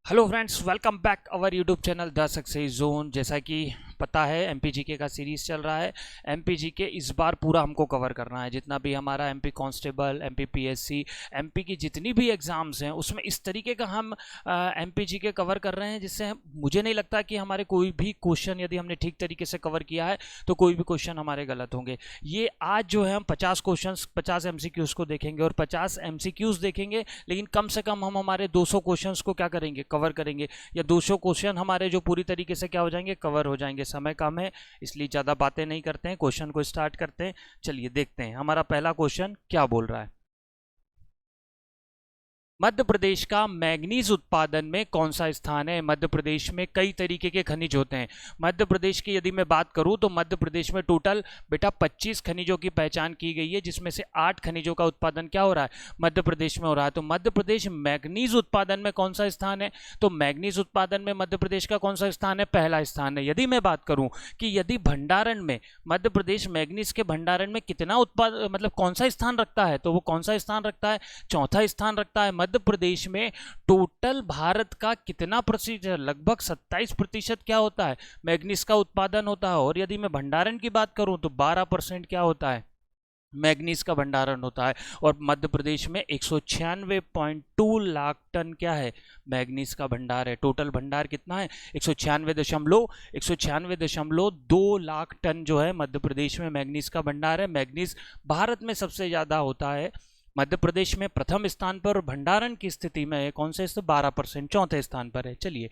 Hello friends, welcome back our YouTube channel the success zone. जैसा कि पता है एमपीजीके का सीरीज़ चल रहा है। एमपीजीके इस बार पूरा हमको कवर करना है, जितना भी हमारा MP constable, MP PSC, MP की जितनी भी एग्ज़ाम्स हैं उसमें इस तरीके का हम एमपीजीके कवर कर रहे हैं जिससे मुझे नहीं लगता कि हमारे कोई भी क्वेश्चन यदि हमने ठीक तरीके से कवर किया है तो कोई भी क्वेश्चन हमारे गलत होंगे। ये आज जो है हम 50 क्वेश्चन 50 एमसीक्यूज़ को देखेंगे और 50 एमसीक्यूज़ देखेंगे, लेकिन कम से कम हम हमारे 200 क्वेश्चंस को क्या करेंगे, कवर करेंगे। या 200 क्वेश्चन हमारे जो पूरी तरीके से क्या हो जाएंगे, कवर हो जाएंगे। समय कम है इसलिए ज़्यादा बातें नहीं करते हैं, क्वेश्चन को स्टार्ट करते हैं। चलिए देखते हैं हमारा पहला क्वेश्चन क्या बोल रहा है। मध्य प्रदेश का मैंगनीज उत्पादन में कौन सा स्थान है। मध्य प्रदेश में कई तरीके के खनिज होते हैं। मध्य प्रदेश की यदि मैं बात करूं तो मध्य प्रदेश में टोटल बेटा 25 खनिजों की पहचान की गई है, जिसमें से 8 खनिजों का उत्पादन क्या हो रहा है, मध्य प्रदेश में हो रहा है। तो मध्य प्रदेश मैंगनीज उत्पादन में कौन सा स्थान है, तो मैंगनीज उत्पादन में मध्य प्रदेश का कौन सा स्थान है, पहला स्थान है। यदि मैं बात करूं कि यदि भंडारण में मध्य प्रदेश मैंगनीज के भंडारण में कितना उत्पादन मतलब कौन सा स्थान रखता है, तो वो कौन सा स्थान रखता है, चौथा स्थान रखता है। मध्य प्रदेश में टोटल भारत का कितना प्रतिशत, लगभग 27% क्या होता है, मैग्नीज का उत्पादन होता है। और यदि मैं भंडारण की बात करूं तो 12% क्या होता है, मैग्नीज का भंडारण होता है। और मध्य प्रदेश में 196.2 लाख टन क्या है, मैग्नीज का भंडार है। टोटल भंडार कितना है, 196.2 लाख टन जो है मध्य प्रदेश में मैग्नीज का भंडार है। मैग्नीज भारत में सबसे ज्यादा होता है। मध्य प्रदेश में प्रथम स्थान पर, भंडारण की स्थिति में कौन से, 12%, चौथे स्थान पर है। चलिए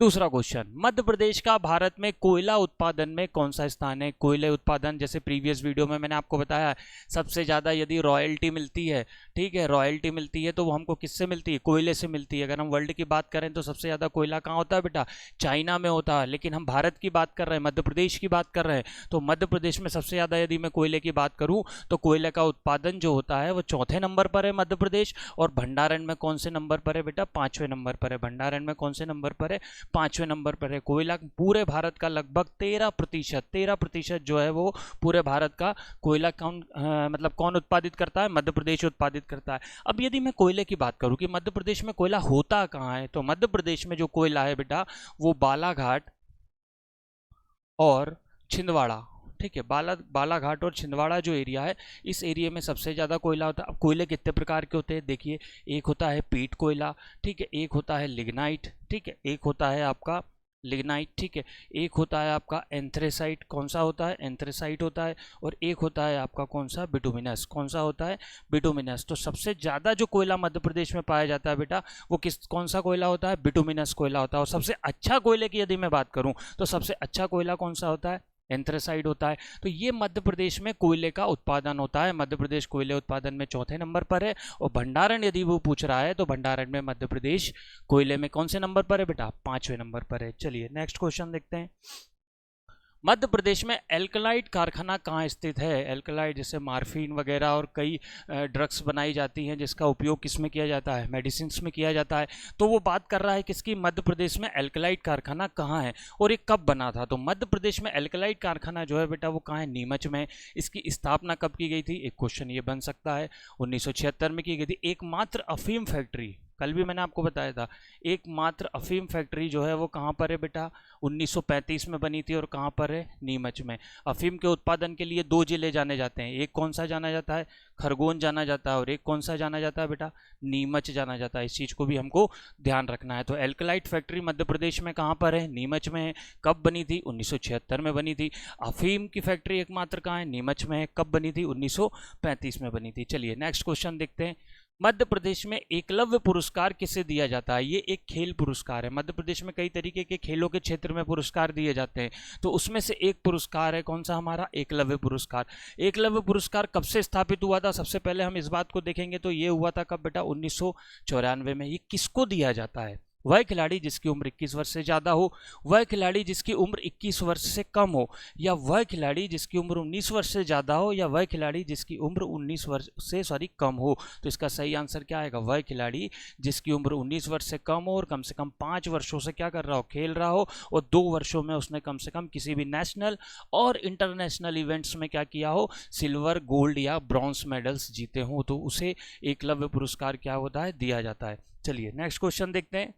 दूसरा क्वेश्चन, मध्य प्रदेश का भारत में कोयला उत्पादन में कौन सा स्थान है। कोयले उत्पादन, जैसे प्रीवियस वीडियो में मैंने आपको बताया, सबसे ज़्यादा यदि रॉयल्टी मिलती है, ठीक है, रॉयल्टी मिलती है तो वो हमको किससे मिलती है, कोयले से मिलती है। अगर हम वर्ल्ड की बात करें तो सबसे ज़्यादा कोयला कहाँ होता है बेटा, चाइना में होता है। लेकिन हम भारत की बात कर रहे हैं, मध्य प्रदेश की बात कर रहे हैं, तो मध्य प्रदेश में सबसे ज़्यादा यदि मैं कोयले की बात करूँ तो कोयले का उत्पादन जो होता है वो चौथे नंबर पर है मध्य प्रदेश। और भंडारण में कौन से नंबर पर है बेटा, 5वें नंबर पर है। भंडारण में कौन से नंबर पर है, 5वें नंबर पर है। कोयला पूरे भारत का लगभग 13% जो है वो पूरे भारत का कोयला कौन मतलब कौन उत्पादित करता है, मध्य प्रदेश उत्पादित करता है। अब यदि मैं कोयले की बात करूं कि मध्य प्रदेश में कोयला होता कहां है, तो मध्य प्रदेश में जो कोयला है बेटा वो बालाघाट और छिंदवाड़ा, ठीक है, बालाघाट और छिंदवाड़ा जो एरिया है, इस एरिया में सबसे ज़्यादा कोयला होता है। अब कोयले कितने प्रकार के होते हैं देखिए, एक होता है पीट कोयला, ठीक है, एक होता है लिग्नाइट, ठीक है, एक होता है आपका लिग्नाइट, ठीक है, एक होता है आपका एंथ्रेसाइट, कौन सा होता है, एंथ्रेसाइट होता है। और एक होता है आपका कौन सा, बिटुमिनस, कौन सा होता है, बिटुमिनस। तो सबसे ज़्यादा जो कोयला मध्य प्रदेश में पाया जाता है बेटा वो कौन सा कोयला होता है, बिटुमिनस कोयला होता है। और सबसे अच्छा कोयले की यदि मैं बात करूं तो सबसे अच्छा कोयला कौन सा होता है, एंथ्रेसाइड होता है। तो ये मध्य प्रदेश में कोयले का उत्पादन होता है। मध्य प्रदेश कोयले उत्पादन में चौथे नंबर पर है। और भंडारण यदि वो पूछ रहा है तो भंडारण में मध्य प्रदेश कोयले में कौन से नंबर पर है बेटा, 5वें नंबर पर है। चलिए नेक्स्ट क्वेश्चन देखते हैं। मध्य प्रदेश में एल्कलाइड कारखाना कहाँ स्थित है। एल्कलाइड जैसे मार्फिन वगैरह और कई ड्रग्स बनाई जाती हैं जिसका उपयोग किस में किया जाता है, मेडिसिन में किया जाता है। तो वो बात कर रहा है किसकी, मध्य प्रदेश में एल्कलाइड कारखाना कहाँ है और ये कब बना था। तो मध्य प्रदेश में एल्कलाइड कारखाना जो है बेटा वो कहाँ है, नीमच में। इसकी स्थापना कब की गई थी, एक क्वेश्चन ये बन सकता है, 1976 में की गई थी। एकमात्र अफीम फैक्ट्री, कल भी मैंने आपको बताया था, एकमात्र अफीम फैक्ट्री जो है वो कहाँ पर है बेटा, 1935 में बनी थी। और कहाँ पर है, नीमच में। अफीम के उत्पादन के लिए 2 जिले जाने जाते हैं, एक कौन सा जाना जाता है, खरगोन जाना जाता है, और एक कौन सा जाना जाता है बेटा, नीमच जाना जाता है। इस चीज़ को भी हमको ध्यान रखना है। तो एल्कलाइट फैक्ट्री मध्य प्रदेश में कहाँ पर है, नीमच में है। कब बनी थी, 1976 में बनी थी। अफीम की फैक्ट्री एकमात्र कहाँ है, नीमच में है। कब बनी थी, 1935 में बनी थी। चलिए नेक्स्ट क्वेश्चन देखते हैं। मध्य प्रदेश में एकलव्य पुरस्कार किसे दिया जाता है। ये एक खेल पुरस्कार है। मध्य प्रदेश में कई तरीके के खेलों के क्षेत्र में पुरस्कार दिए जाते हैं, तो उसमें से एक पुरस्कार है कौन सा हमारा, एकलव्य पुरस्कार। एकलव्य पुरस्कार कब से स्थापित हुआ था, सबसे पहले हम इस बात को देखेंगे तो ये हुआ था कब बेटा, 1994 में। ये किसको दिया जाता है, वह खिलाड़ी जिसकी उम्र 21 वर्ष से ज़्यादा हो, वह खिलाड़ी जिसकी उम्र 21 वर्ष से कम हो, या वह खिलाड़ी जिसकी उम्र 19 वर्ष से ज़्यादा हो, या वह खिलाड़ी जिसकी उम्र 19 वर्ष से कम हो। तो इसका सही आंसर क्या आएगा, वह खिलाड़ी जिसकी उम्र 19 वर्ष से कम हो और कम से कम 5 वर्षों से क्या कर रहा हो, खेल रहा हो, और 2 वर्षों में उसने कम से कम किसी भी नेशनल और इंटरनेशनल इवेंट्स में क्या किया हो, सिल्वर, गोल्ड या ब्रॉन्ज मेडल्स जीते हों, तो उसे एकलव्य पुरस्कार क्या होता है, दिया जाता है। चलिए नेक्स्ट क्वेश्चन देखते हैं।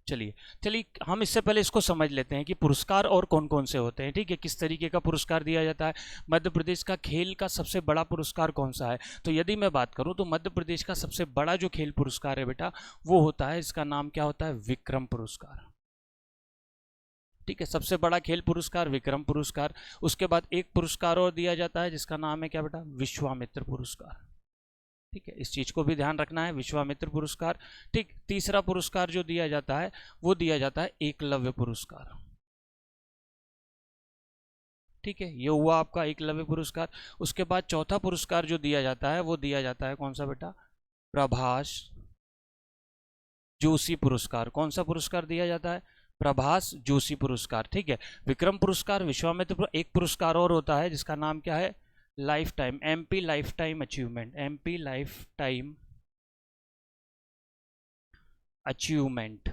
चलिए चलिए हम इससे पहले इसको समझ लेते हैं कि पुरस्कार और कौन कौन से होते हैं, ठीक है, किस तरीके का पुरस्कार दिया जाता है। मध्य प्रदेश का खेल का सबसे बड़ा पुरस्कार कौन सा है? तो यदि मैं बात करूं तो मध्य प्रदेश का सबसे बड़ा जो खेल पुरस्कार है बेटा वो होता है, इसका नाम क्या होता है? विक्रम पुरस्कार। ठीक है, सबसे बड़ा खेल पुरस्कार विक्रम पुरस्कार। उसके बाद एक पुरस्कार और दिया जाता है जिसका नाम है क्या बेटा? विश्वामित्र पुरस्कार। ठीक है, इस चीज को भी ध्यान रखना है, विश्वामित्र पुरस्कार। ठीक, तीसरा पुरस्कार जो दिया जाता है वो दिया जाता है एकलव्य पुरस्कार। ठीक है, ये हुआ आपका एकलव्य पुरस्कार। उसके बाद चौथा पुरस्कार जो दिया जाता है वो दिया जाता है कौन सा बेटा? प्रभाष जोशी पुरस्कार। कौन सा पुरस्कार दिया जाता है? प्रभाष जोशी पुरस्कार। ठीक है, विक्रम पुरस्कार, विश्वामित्र, एक पुरस्कार और होता है जिसका नाम क्या है? Life time, MP life time achievement, MP life time achievement.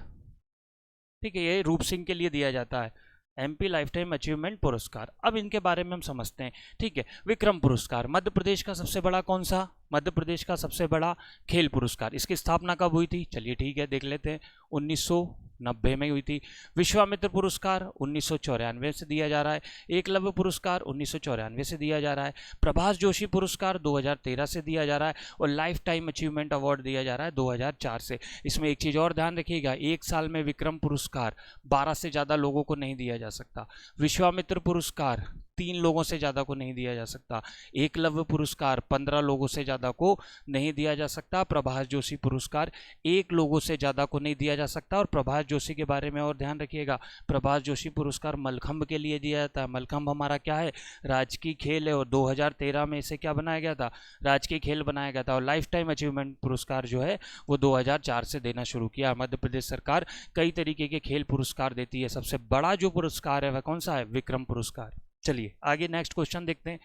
ठीक है, ये रूप सिंह के लिए दिया जाता है, एमपी लाइफ टाइम अचीवमेंट पुरस्कार। अब इनके बारे में हम समझते हैं। ठीक है, विक्रम पुरस्कार मध्य प्रदेश का सबसे बड़ा कौन सा? मध्य प्रदेश का सबसे बड़ा खेल पुरस्कार। इसकी स्थापना कब हुई थी? चलिए ठीक है, देख लेते हैं, 1990 में हुई थी। विश्वामित्र पुरस्कार 1994 से दिया जा रहा है। एकलव्य पुरस्कार 1994 से दिया जा रहा है। प्रभाष जोशी पुरस्कार 2013 से दिया जा रहा है और लाइफ टाइम अचीवमेंट अवार्ड दिया जा रहा है 2004 से। इसमें एक चीज़ और ध्यान रखिएगा, एक साल में विक्रम पुरस्कार 12 से ज़्यादा लोगों को नहीं दिया जा सकता। विश्वामित्र पुरस्कार 3 लोगों से ज़्यादा को नहीं दिया जा सकता। एकलव्य पुरस्कार 15 लोगों से ज़्यादा को नहीं दिया जा सकता। प्रभाष जोशी पुरस्कार 1 लोगों से ज़्यादा को नहीं दिया जा सकता। और प्रभाष जोशी के बारे में और ध्यान रखिएगा, प्रभाष जोशी पुरस्कार मलखंभ के लिए दिया जाता है। मलखंभ हमारा क्या है? राजकीय खेल है और 2013 में इसे क्या बनाया गया था? राजकीय खेल बनाया गया था। और लाइफ टाइम अचीवमेंट पुरस्कार जो है वो 2004 से देना शुरू किया। मध्य प्रदेश सरकार कई तरीके के खेल पुरस्कार देती है, सबसे बड़ा जो पुरस्कार है वह कौन सा है? विक्रम पुरस्कार। चलिए आगे नेक्स्ट क्वेश्चन देखते हैं।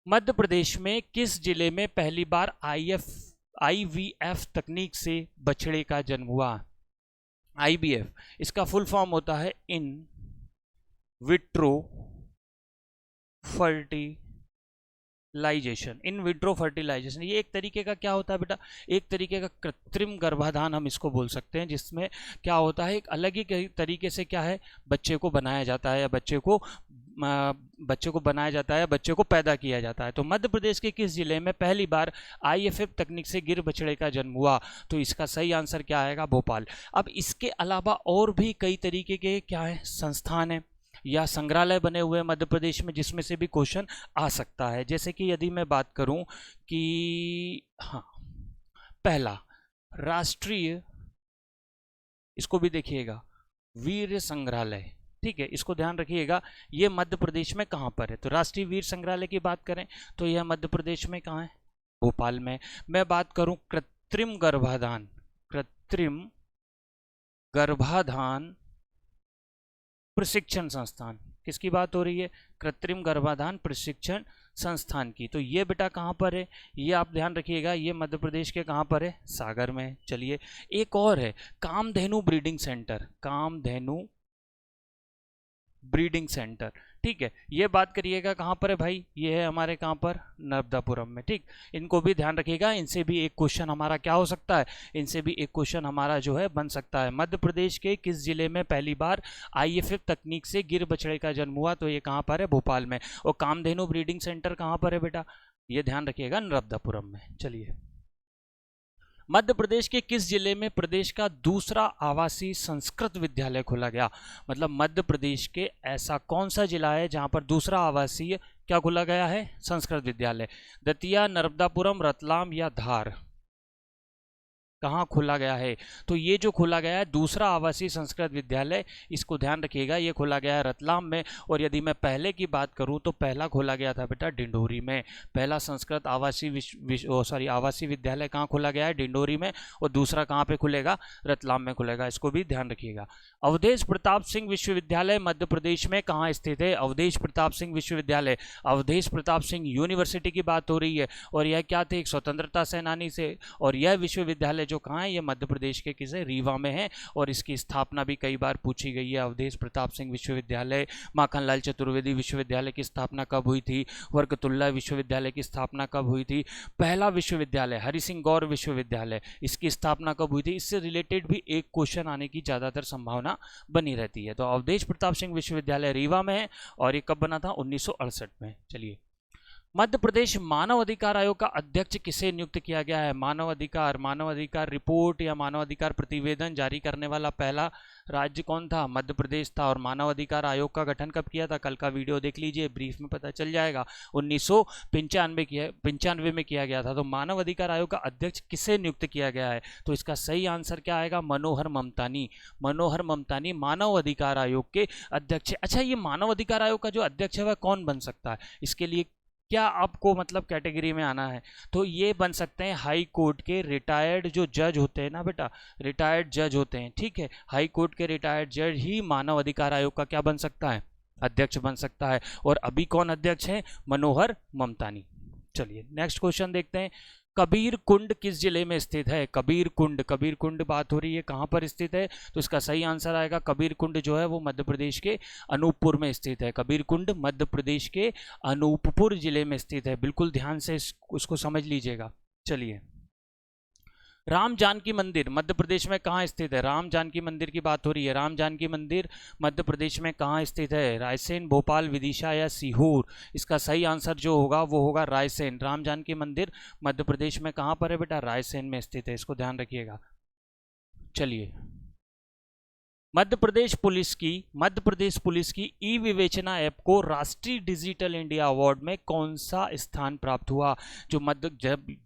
मध्य प्रदेश में किस जिले में पहली बार IVF तकनीक से बछड़े का जन्म हुआ? IVF इसका फुल फॉर्म होता है in vitro fertilisation. In vitro fertilisation ये एक तरीके का क्या होता है बेटा? एक तरीके का कृत्रिम गर्भाधान हम इसको बोल सकते हैं, जिसमें क्या होता है, एक अलग ही तरीके से क्या है, बच्चे को बनाया जाता है या बच्चे को बनाया जाता है, बच्चे को पैदा किया जाता है। तो मध्य प्रदेश के किस जिले में पहली बार IVF तकनीक से गिर बछड़े का जन्म हुआ? तो इसका सही आंसर क्या आएगा? भोपाल। अब इसके अलावा और भी कई तरीके के क्या है, संस्थान है या संग्रहालय बने हुए हैं मध्य प्रदेश में, जिसमें से भी क्वेश्चन आ सकता है। जैसे कि यदि मैं बात करूं कि हाँ, पहला राष्ट्रीय, इसको भी देखिएगा, वीर संग्रहालय। ठीक है, इसको ध्यान रखिएगा, ये मध्य प्रदेश में कहाँ पर है? तो राष्ट्रीय वीर संग्रहालय की बात करें तो यह मध्य प्रदेश में कहाँ है? भोपाल में। मैं बात करूं कृत्रिम गर्भाधान, कृत्रिम गर्भाधान प्रशिक्षण संस्थान, किसकी बात हो रही है? कृत्रिम गर्भाधान प्रशिक्षण संस्थान की। तो ये बेटा कहाँ पर है? ये आप ध्यान रखिएगा, ये मध्य प्रदेश के कहाँ पर है? सागर में। चलिए एक और है, Kamdhenu breeding centre, Kamdhenu breeding centre. ठीक है, ये बात करिएगा कहाँ पर है भाई? ये है हमारे कहाँ पर? नर्मदापुरम में। ठीक, इनको भी ध्यान रखिएगा, इनसे भी एक क्वेश्चन हमारा क्या हो सकता है? इनसे भी एक क्वेश्चन हमारा जो है बन सकता है। मध्य प्रदेश के किस जिले में पहली बार IVF तकनीक से गिर बछड़े का जन्म हुआ? तो ये कहाँ पर है? भोपाल में। और कामधेनु ब्रीडिंग सेंटर कहाँ पर है बेटा? ये ध्यान रखिएगा, नर्मदापुरम में। चलिए, मध्य प्रदेश के किस जिले में प्रदेश का दूसरा आवासीय संस्कृत विद्यालय खोला गया? मतलब मध्य प्रदेश के ऐसा कौन सा जिला है जहां पर दूसरा आवासीय क्या खोला गया है? संस्कृत विद्यालय। दतिया, नर्मदापुरम, रतलाम या धार, कहाँ खोला गया है? तो ये जो खोला गया है दूसरा आवासीय संस्कृत विद्यालय, इसको ध्यान रखिएगा, ये खोला गया है रतलाम में। और यदि मैं पहले की बात करूं तो पहला खोला गया था बेटा डिंडोरी में। पहला संस्कृत आवासीय आवासीय विद्यालय कहाँ खोला गया है? डिंडोरी में। और दूसरा कहाँ पे खुलेगा? रतलाम में खुलेगा, इसको भी ध्यान रखिएगा। अवधेश प्रताप सिंह विश्वविद्यालय मध्य प्रदेश में कहाँ स्थित है? अवधेश प्रताप सिंह विश्वविद्यालय, अवधेश प्रताप सिंह यूनिवर्सिटी की बात हो रही है। और यह क्या थे? एक स्वतंत्रता सेनानी से। और यह विश्वविद्यालय जो कहाँ है, ये मध्य प्रदेश के किसे, रीवा में है। और इसकी स्थापना भी कई बार पूछी गई है। अवधेश प्रताप सिंह विश्वविद्यालय, माखनलाल चतुर्वेदी विश्वविद्यालय की स्थापना कब हुई थी, वर्कतुल्ला विश्वविद्यालय की स्थापना कब हुई थी, पहला विश्वविद्यालय हरि सिंह गौर विश्वविद्यालय, इसकी स्थापना कब हुई थी। इससे रिलेटेड भी एक क्वेश्चन आने की ज़्यादातर संभावना बनी रहती है। तो अवधेश प्रताप सिंह विश्वविद्यालय रीवा में है और ये कब बना था, 1968 में। चलिए, मध्य प्रदेश मानव अधिकार आयोग का अध्यक्ष किसे नियुक्त किया गया है। मानव अधिकार रिपोर्ट या मानव अधिकार प्रतिवेदन जारी करने वाला पहला राज्य कौन था, मध्य प्रदेश था। और मानव अधिकार आयोग का गठन कब किया था, कल का वीडियो देख लीजिए, ब्रीफ में पता चल जाएगा। 1995 में किया गया था। तो मानव अधिकार आयोग का अध्यक्ष किसे नियुक्त किया गया है, तो इसका सही आंसर क्या आएगा, मनोहर ममतानी। मनोहर ममतानी मानव अधिकार आयोग के अध्यक्ष। अच्छा, ये मानव अधिकार आयोग का जो अध्यक्ष है वह कौन बन सकता है, इसके लिए क्या आपको मतलब कैटेगरी में आना है, तो ये बन सकते हैं हाई कोर्ट के रिटायर्ड जो जज होते हैं ना बेटा, रिटायर्ड जज होते हैं, ठीक है। हाई कोर्ट के रिटायर्ड जज ही मानव अधिकार आयोग का क्या बन सकता है, अध्यक्ष बन सकता है। और अभी कौन अध्यक्ष है, मनोहर ममतानी। चलिए नेक्स्ट क्वेश्चन देखते हैं। कबीर कुंड किस जिले में स्थित है, कबीर कुंड बात हो रही है, कहाँ पर स्थित है, तो इसका सही आंसर आएगा कबीर कुंड जो है वो मध्य प्रदेश के अनूपपुर में स्थित है। कबीर कुंड मध्य प्रदेश के अनूपपुर जिले में स्थित है। बिल्कुल ध्यान से उसको समझ लीजिएगा। चलिए, राम जानकी मंदिर मध्य प्रदेश में कहाँ स्थित है, राम जानकी मंदिर की बात हो रही है। राम जानकी मंदिर मध्य प्रदेश में कहाँ स्थित है, रायसेन, भोपाल, विदिशा या सीहोर। इसका सही आंसर जो होगा वो होगा रायसेन। राम जानकी मंदिर मध्य प्रदेश में कहाँ पर है बेटा, रायसेन में स्थित है, इसको ध्यान रखिएगा। चलिए, मध्य प्रदेश पुलिस की ई विवेचना ऐप को राष्ट्रीय डिजिटल इंडिया अवार्ड में कौन सा स्थान प्राप्त हुआ। जो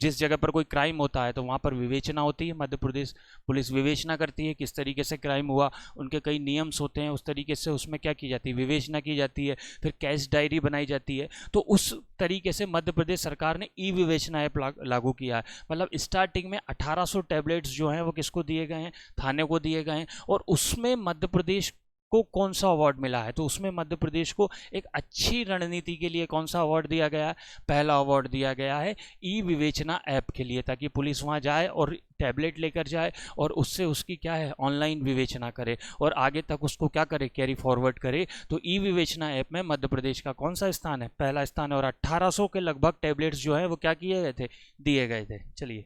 जिस जगह पर कोई क्राइम होता है तो वहां पर विवेचना होती है, मध्य प्रदेश पुलिस विवेचना करती है किस तरीके से क्राइम हुआ, उनके कई नियम्स होते हैं, उस तरीके से उसमें क्या की जाती है, विवेचना की जाती है, फिर केस डायरी बनाई जाती है। तो उस तरीके से मध्य प्रदेश सरकार ने ई विवेचना ऐप लागू किया है। मतलब स्टार्टिंग में 1800 टैबलेट्स जो हैं वो किसको दिए गए हैं, थाने को दिए गए हैं। और उसमें मध्य प्रदेश को कौन सा अवार्ड मिला है, तो उसमें मध्य प्रदेश को एक अच्छी रणनीति के लिए कौन सा अवार्ड दिया गया है, पहला अवार्ड दिया गया है ई विवेचना ऐप के लिए, ताकि पुलिस वहां जाए और टैबलेट लेकर जाए और उससे उसकी क्या है, ऑनलाइन विवेचना करे और आगे तक उसको क्या करे, कैरी फॉरवर्ड करे। तो ई विवेचना ऐप में मध्य प्रदेश का कौन सा स्थान है, पहला स्थान है। और 1800 के लगभग टैबलेट्स जो है वो क्या किए गए थे, दिए गए थे। चलिए,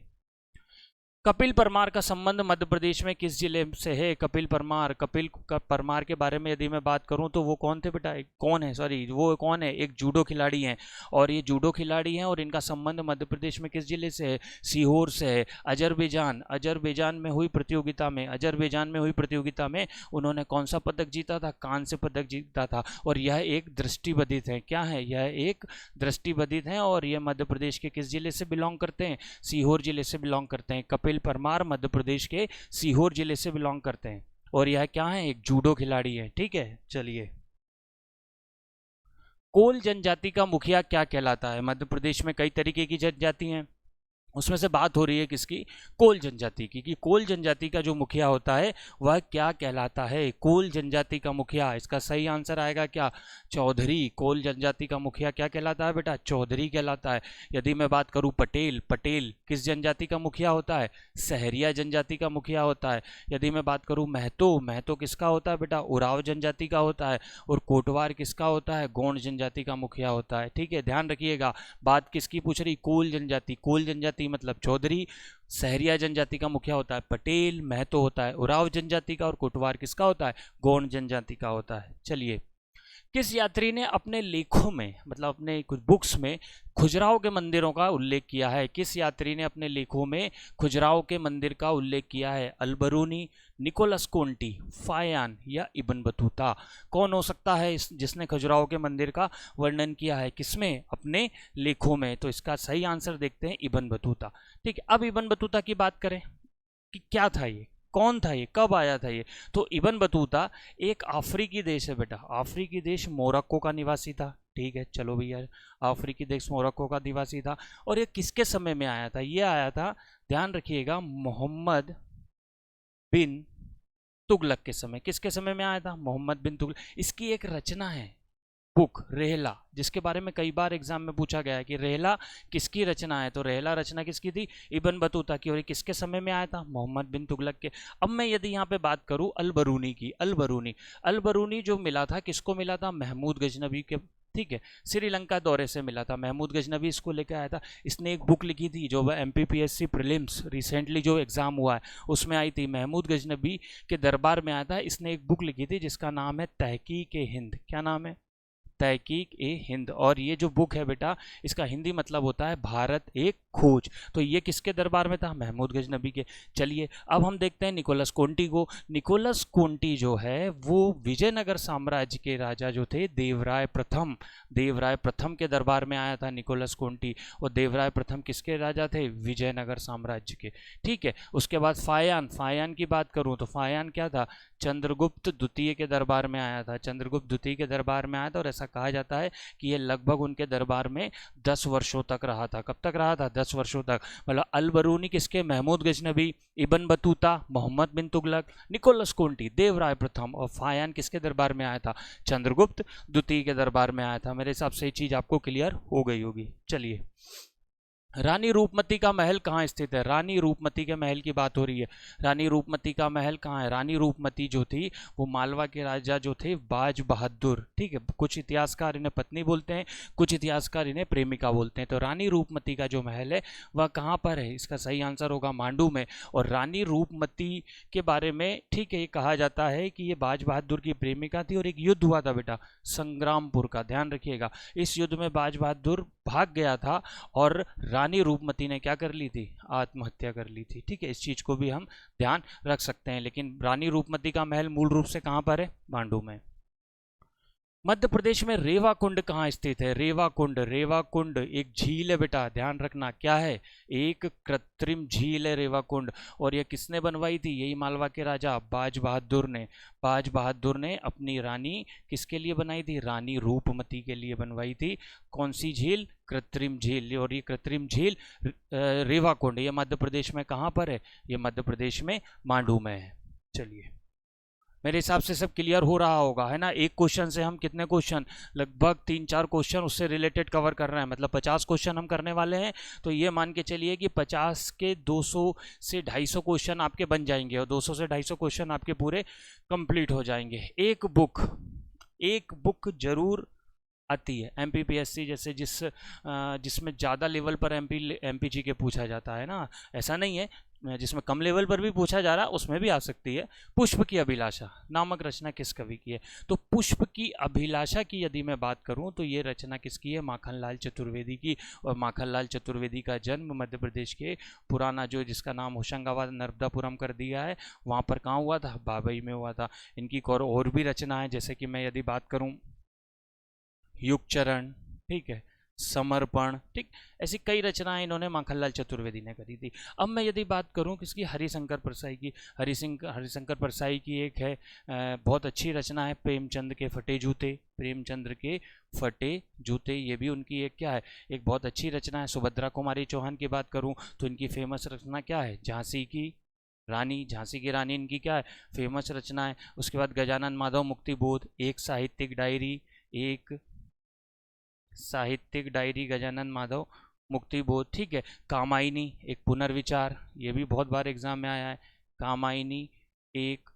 कपिल परमार का संबंध मध्य प्रदेश में किस जिले से है। कपिल परमार के बारे में यदि मैं बात करूं तो वो कौन थे बेटा, वो कौन है, एक जूडो खिलाड़ी हैं। और ये जूडो खिलाड़ी हैं और इनका संबंध मध्य प्रदेश में किस जिले से है, सीहोर से है। अजरबैजान में हुई प्रतियोगिता में उन्होंने कौन सा पदक जीता था, कांस्य पदक जीता था। और यह एक दृष्टिबाधित है, क्या है, यह एक दृष्टिबाधित है और यह मध्य प्रदेश के किस जिले से बिलोंग करते हैं, सीहोर जिले से बिलोंग करते हैं। कपिल परमार मध्य प्रदेश के सीहोर जिले से बिलोंग करते हैं और यह क्या है, एक जूडो खिलाड़ी है, ठीक है। चलिए, कोल जनजाति का मुखिया क्या कहलाता है। मध्य प्रदेश में कई तरीके की जनजाति हैं, उसमें से बात हो रही है किसकी, कोल जनजाति की, कि कोल जनजाति का जो मुखिया होता है वह क्या कहलाता है, कोल जनजाति का मुखिया। इसका सही आंसर आएगा क्या, चौधरी। कोल जनजाति का मुखिया क्या कहलाता है बेटा, चौधरी कहलाता है। यदि मैं बात करूं पटेल किस जनजाति का मुखिया होता है, सहरिया जनजाति का मुखिया होता है। यदि मैं बात करूं महतो किसका होता है बेटा, उराव जनजाति का होता है। और कोटवार किसका होता है, गोंड जनजाति का मुखिया होता है, ठीक है। ध्यान रखिएगा, बात किसकी पूछ रही, कोल जनजाति मतलब चौधरी। सहरिया जनजाति का मुखिया होता है पटेल, महतो होता है उराव जनजाति का और कोटवार किसका होता है, गोंड जनजाति का होता है। चलिए, किस यात्री ने अपने लेखों में मतलब अपने कुछ बुक्स में खजुराहो के मंदिरों का उल्लेख किया है। किस यात्री ने अपने लेखों में खजुराहो के मंदिर का उल्लेख किया है, अल्बरूनी, निकोलस कोंटी, फायान या इब्न बतूता। कौन हो सकता है जिसने खजुराहो के मंदिर का वर्णन किया है, किसमें, अपने लेखों में। तो इसका सही आंसर देखते हैं, इब्न बतूता, ठीक है। अब इब्न बतूता की बात करें कि क्या था ये, कौन था ये, कब आया था ये। तो इब्न बतूता एक अफ्रीकी देश है बेटा, अफ्रीकी देश मोरक्को का निवासी था, ठीक है। चलो भैया, अफ्रीकी देश मोरक्को का निवासी था। और ये किसके समय में आया था, ये आया था, ध्यान रखिएगा, मोहम्मद बिन तुगलक के समय। किसके समय में आया था, मोहम्मद बिन तुगलक। इसकी एक रचना है, बुक रेहला, जिसके बारे में कई बार एग्जाम में पूछा गया है कि रेहला किसकी रचना है, तो रेहला रचना किसकी थी, इब्न बतूता की, और ये किसके समय में आया था, मोहम्मद बिन तुगलक के। अब मैं यदि यहाँ पे बात करूँ अल बरूनी की, अल बरूनी जो मिला था, किसको मिला था, महमूद गजनबी के, ठीक है, श्रीलंका दौरे से मिला था। महमूद गजनबी इसको लेकर आया था। इसने एक बुक लिखी थी जो MPPSC प्रीलिम्स रिसेंटली जो एग्जाम हुआ है उसमें आई थी। महमूद गजनबी के दरबार में आया था। इसने एक बुक लिखी थी जिसका नाम है तहकीक ए हिंद। क्या नाम है, तहकीक ए हिंद। और ये जो बुक है बेटा, इसका हिंदी मतलब होता है भारत एक खोज। तो ये किसके दरबार में था, महमूद गजनबी के। चलिए अब हम देखते हैं निकोलस कोंटी को। निकोलस कोंटी जो है वो विजयनगर साम्राज्य के राजा जो थे देवराय प्रथम के दरबार में आया था निकोलस कोंटी। और देवराय प्रथम किसके राजा थे, विजयनगर साम्राज्य के, ठीक है। उसके बाद फायान की बात करूं तो फायान क्या था, चंद्रगुप्त द्वितीय के दरबार में आया था। चंद्रगुप्त द्वितीय के दरबार में आया था और ऐसा कहा जाता है कि ये लगभग उनके दरबार में 10 वर्षों तक रहा था। कब तक रहा था, 10 वर्षों तक। मतलब अल बरूनी किसके, महमूद गजनबी, इब्न बतूता, मोहम्मद बिन तुगलक, निकोलस कोंटी, देवराय प्रथम, और फायान किसके दरबार में आया था, चंद्रगुप्त द्वितीय के दरबार में आया था। मेरे हिसाब से ये चीज आपको क्लियर हो गई होगी। चलिए, रानी रूपमती का महल कहाँ स्थित है, रानी रूपमती के महल की बात हो रही है। रानी रूपमती का महल कहाँ है, रानी रूपमती जो थी वो मालवा के राजा जो थे बाज बहादुर, ठीक है। कुछ इतिहासकार इन्हें पत्नी बोलते हैं, कुछ इतिहासकार इन्हें प्रेमिका बोलते हैं। तो रानी रूपमती का जो महल है वह कहाँ पर है, इसका सही आंसर होगा मांडू में। और रानी रूपमती के बारे में, ठीक है, ये कहा जाता है कि ये बाज बहादुर की प्रेमिका थी और एक युद्ध हुआ था बेटा संग्रामपुर का, ध्यान रखिएगा। इस युद्ध में बाज बहादुर भाग गया था और रानी रूपमती ने क्या कर ली थी, आत्महत्या कर ली थी, ठीक है। इस चीज को भी हम ध्यान रख सकते हैं। लेकिन रानी रूपमती का महल मूल रूप से कहां पर है, मांडू में। मध्य प्रदेश में रेवा कुंड कहाँ स्थित है, रेवा कुंड एक झील है बेटा, ध्यान रखना। क्या है, एक कृत्रिम झील है रेवा कुंड। और यह किसने बनवाई थी, यही मालवा के राजा बाज बहादुर ने अपनी रानी किसके लिए बनाई थी, रानी रूपमती के लिए बनवाई थी। कौन सी झील, कृत्रिम झील। और ये कृत्रिम झील रेवा कुंड, ये मध्य प्रदेश में कहाँ पर है, ये मध्य प्रदेश में मांडू में है। चलिए, मेरे हिसाब से सब क्लियर हो रहा होगा, है ना। एक क्वेश्चन से हम कितने क्वेश्चन, लगभग 3-4 क्वेश्चन उससे रिलेटेड कवर कर रहे हैं, मतलब 50 क्वेश्चन हम करने वाले हैं। तो ये मान के चलिए कि 50 के 200 से 250 क्वेश्चन आपके बन जाएंगे और 200 से 250 क्वेश्चन आपके पूरे कंप्लीट हो जाएंगे। एक बुक जरूर आती है MPPSC जैसे जिसमें ज़्यादा लेवल पर MPG के पूछा जाता है ना, ऐसा नहीं है, जिसमें कम लेवल पर भी पूछा जा रहा है उसमें भी आ सकती है। पुष्प की अभिलाषा नामक रचना किस कवि की है, तो पुष्प की अभिलाषा की यदि मैं बात करूं तो ये रचना किसकी है, माखनलाल चतुर्वेदी की। और माखनलाल चतुर्वेदी का जन्म मध्य प्रदेश के पुराना जो जिसका नाम होशंगाबाद नर्मदापुरम कर दिया है, वहाँ पर कहाँ हुआ था, बाबई में हुआ था। इनकी और भी रचना है, जैसे कि मैं यदि बात करूँ युगचरण, ठीक है, समर्पण, ठीक, ऐसी कई रचनाएं इन्होंने माखनलाल चतुर्वेदी ने करी थी। अब मैं यदि बात करूं किसकी, हरिशंकर परसाई की। हरिशंकर परसाई की एक है बहुत अच्छी रचना है, प्रेमचंद के फटे जूते, ये भी उनकी एक क्या है, एक बहुत अच्छी रचना है। सुभद्रा कुमारी चौहान की बात करूं तो इनकी फेमस रचना क्या है, झांसी की रानी इनकी क्या है, फेमस रचना है। उसके बाद गजानन माधव मुक्तिबोध, एक साहित्यिक डायरी गजानन माधव मुक्तिबोध, ठीक है। कामायनी एक पुनर्विचार, ये भी बहुत बार एग्जाम में आया है, कामायनी एक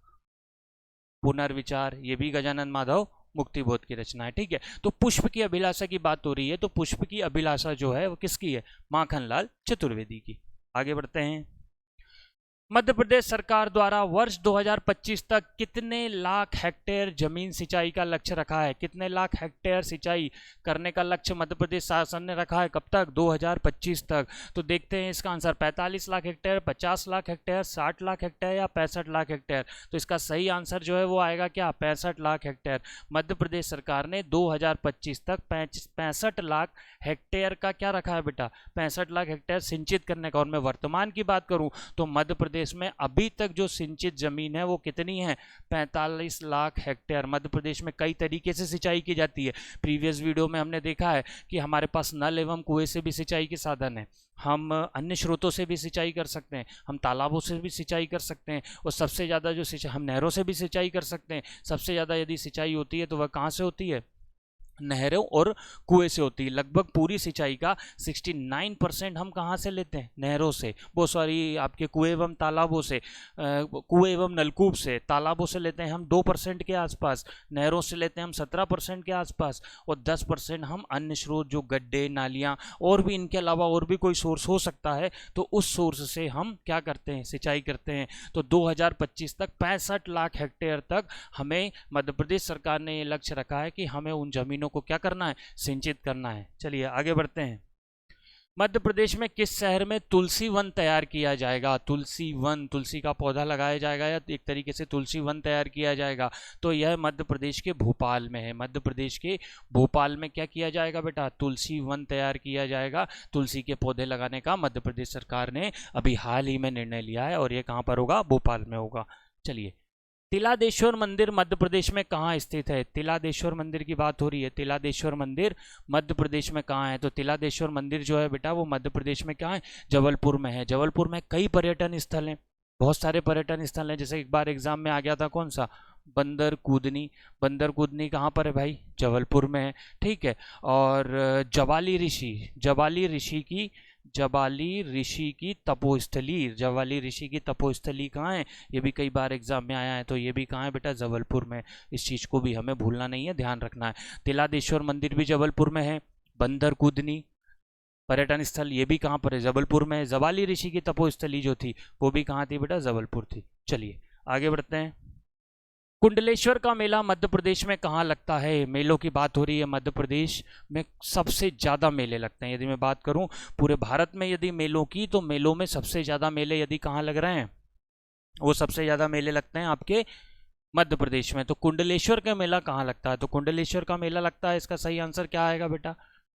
पुनर्विचार, ये भी गजानन माधव मुक्तिबोध की रचना है, ठीक है। तो पुष्प की अभिलाषा की बात हो रही है, तो पुष्प की अभिलाषा जो है वो किसकी है, माखनलाल चतुर्वेदी की। आगे बढ़ते हैं। मध्य प्रदेश सरकार द्वारा वर्ष 2025 तक कितने लाख हेक्टेयर जमीन सिंचाई का लक्ष्य रखा है, कितने लाख हेक्टेयर सिंचाई करने का लक्ष्य मध्य प्रदेश शासन ने रखा है, कब तक, 2025 तक। तो देखते हैं इसका answer, 45 lakh hectare, 50 lakh hectare, 60 lakh hectare या 65 लाख हेक्टेयर। तो इसका सही आंसर जो है वो आएगा क्या, 65 लाख हेक्टेयर। मध्य प्रदेश सरकार ने 2025 तक 65 लाख हेक्टेयर का क्या रखा है बेटा, 65 लाख हेक्टेयर सिंचित करने का। और मैं वर्तमान की बात करूं तो मध्य प्रदेश में अभी तक जो सिंचित जमीन है वो कितनी है, 45 लाख हेक्टेयर। मध्य प्रदेश में कई तरीके से सिंचाई की जाती है। प्रीवियस वीडियो में हमने देखा है कि हमारे पास नल एवं कुएं से भी सिंचाई के साधन है, हम अन्य स्रोतों से भी सिंचाई कर सकते हैं, हम तालाबों से भी सिंचाई कर सकते हैं, और सबसे ज़्यादा जो सिंचाई हम नहरों से भी सिंचाई कर सकते हैं। सबसे ज़्यादा यदि सिंचाई होती है तो वह कहाँ से होती है, नहरों और कुएं से होती है। लगभग पूरी सिंचाई का 69% हम कहाँ से लेते हैं? नहरों से, वो सॉरी आपके कुएं एवं तालाबों से, कुएं एवं नलकूप से। तालाबों से लेते हैं हम 2% के आसपास, नहरों से लेते हैं हम 17% के आसपास, और 10% हम अन्य स्रोत जो गड्ढे, नालियाँ और भी इनके अलावा और भी कोई सोर्स हो सकता है, तो उस सोर्स से हम क्या करते हैं? सिंचाई करते हैं। तो 2025 तक 65 लाख हेक्टेयर तक हमें मध्य प्रदेश सरकार ने ये लक्ष्य रखा है कि हमें उन जमीनों को क्या करना है? सिंचित करना है। चलिए आगे बढ़ते हैं। मध्य प्रदेश में किस शहर में तुलसी वन तैयार किया जाएगा? तुलसी वन, तुलसी का पौधा लगाया जाएगा या एक तरीके से तुलसी वन तैयार किया जाएगा। तो यह मध्य प्रदेश के भोपाल में है। मध्य प्रदेश के भोपाल में क्या किया जाएगा बेटा? तुलसी वन तैयार किया जाएगा। तुलसी के पौधे लगाने का मध्य प्रदेश सरकार ने अभी हाल ही में निर्णय लिया है, और ये कहाँ पर होगा? भोपाल में होगा। चलिए, तिलादेश्वर मंदिर मध्य प्रदेश में कहाँ स्थित है? तिलादेश्वर मंदिर की बात हो रही है। तिलादेश्वर मंदिर मध्य प्रदेश में कहाँ है? तो तिलादेश्वर मंदिर जो है बेटा वो मध्य प्रदेश में कहाँ है? जबलपुर में है। जबलपुर में कई पर्यटन स्थल हैं, बहुत सारे पर्यटन स्थल हैं। जैसे एक बार एग्जाम में आ गया था, कौन सा? बंदर कूदनी। बंदर कूदनी कहाँ पर है भाई? जबलपुर में है। ठीक है। और जवाली ऋषि, जवाली ऋषि की तपोस्थली, जवाली ऋषि की तपोस्थली कहाँ है? ये भी कई बार एग्जाम में आया है। तो ये भी कहाँ है बेटा? जबलपुर में। इस चीज़ को भी हमें भूलना नहीं है, ध्यान रखना है। तिलादेश्वर मंदिर भी जबलपुर में है। बंदर कूदनी पर्यटन स्थल ये भी कहाँ पर है? जबलपुर में है। जवाली ऋषि की तपोस्थली जो थी वो भी कहाँ थी बेटा? जबलपुर थी। चलिए आगे बढ़ते हैं। कुंडलेश्वर का मेला मध्य प्रदेश में कहाँ लगता है? मेलों की बात हो रही है। मध्य प्रदेश में सबसे ज़्यादा मेले लगते हैं। यदि मैं बात करूँ पूरे भारत में यदि मेलों की, तो मेलों में सबसे ज़्यादा मेले यदि कहाँ लग रहे हैं, वो सबसे ज़्यादा मेले लगते हैं आपके मध्य प्रदेश में। तो कुंडलेश्वर का मेला कहाँ लगता है? तो कुंडलेश्वर का मेला लगता है, इसका सही आंसर क्या आएगा बेटा?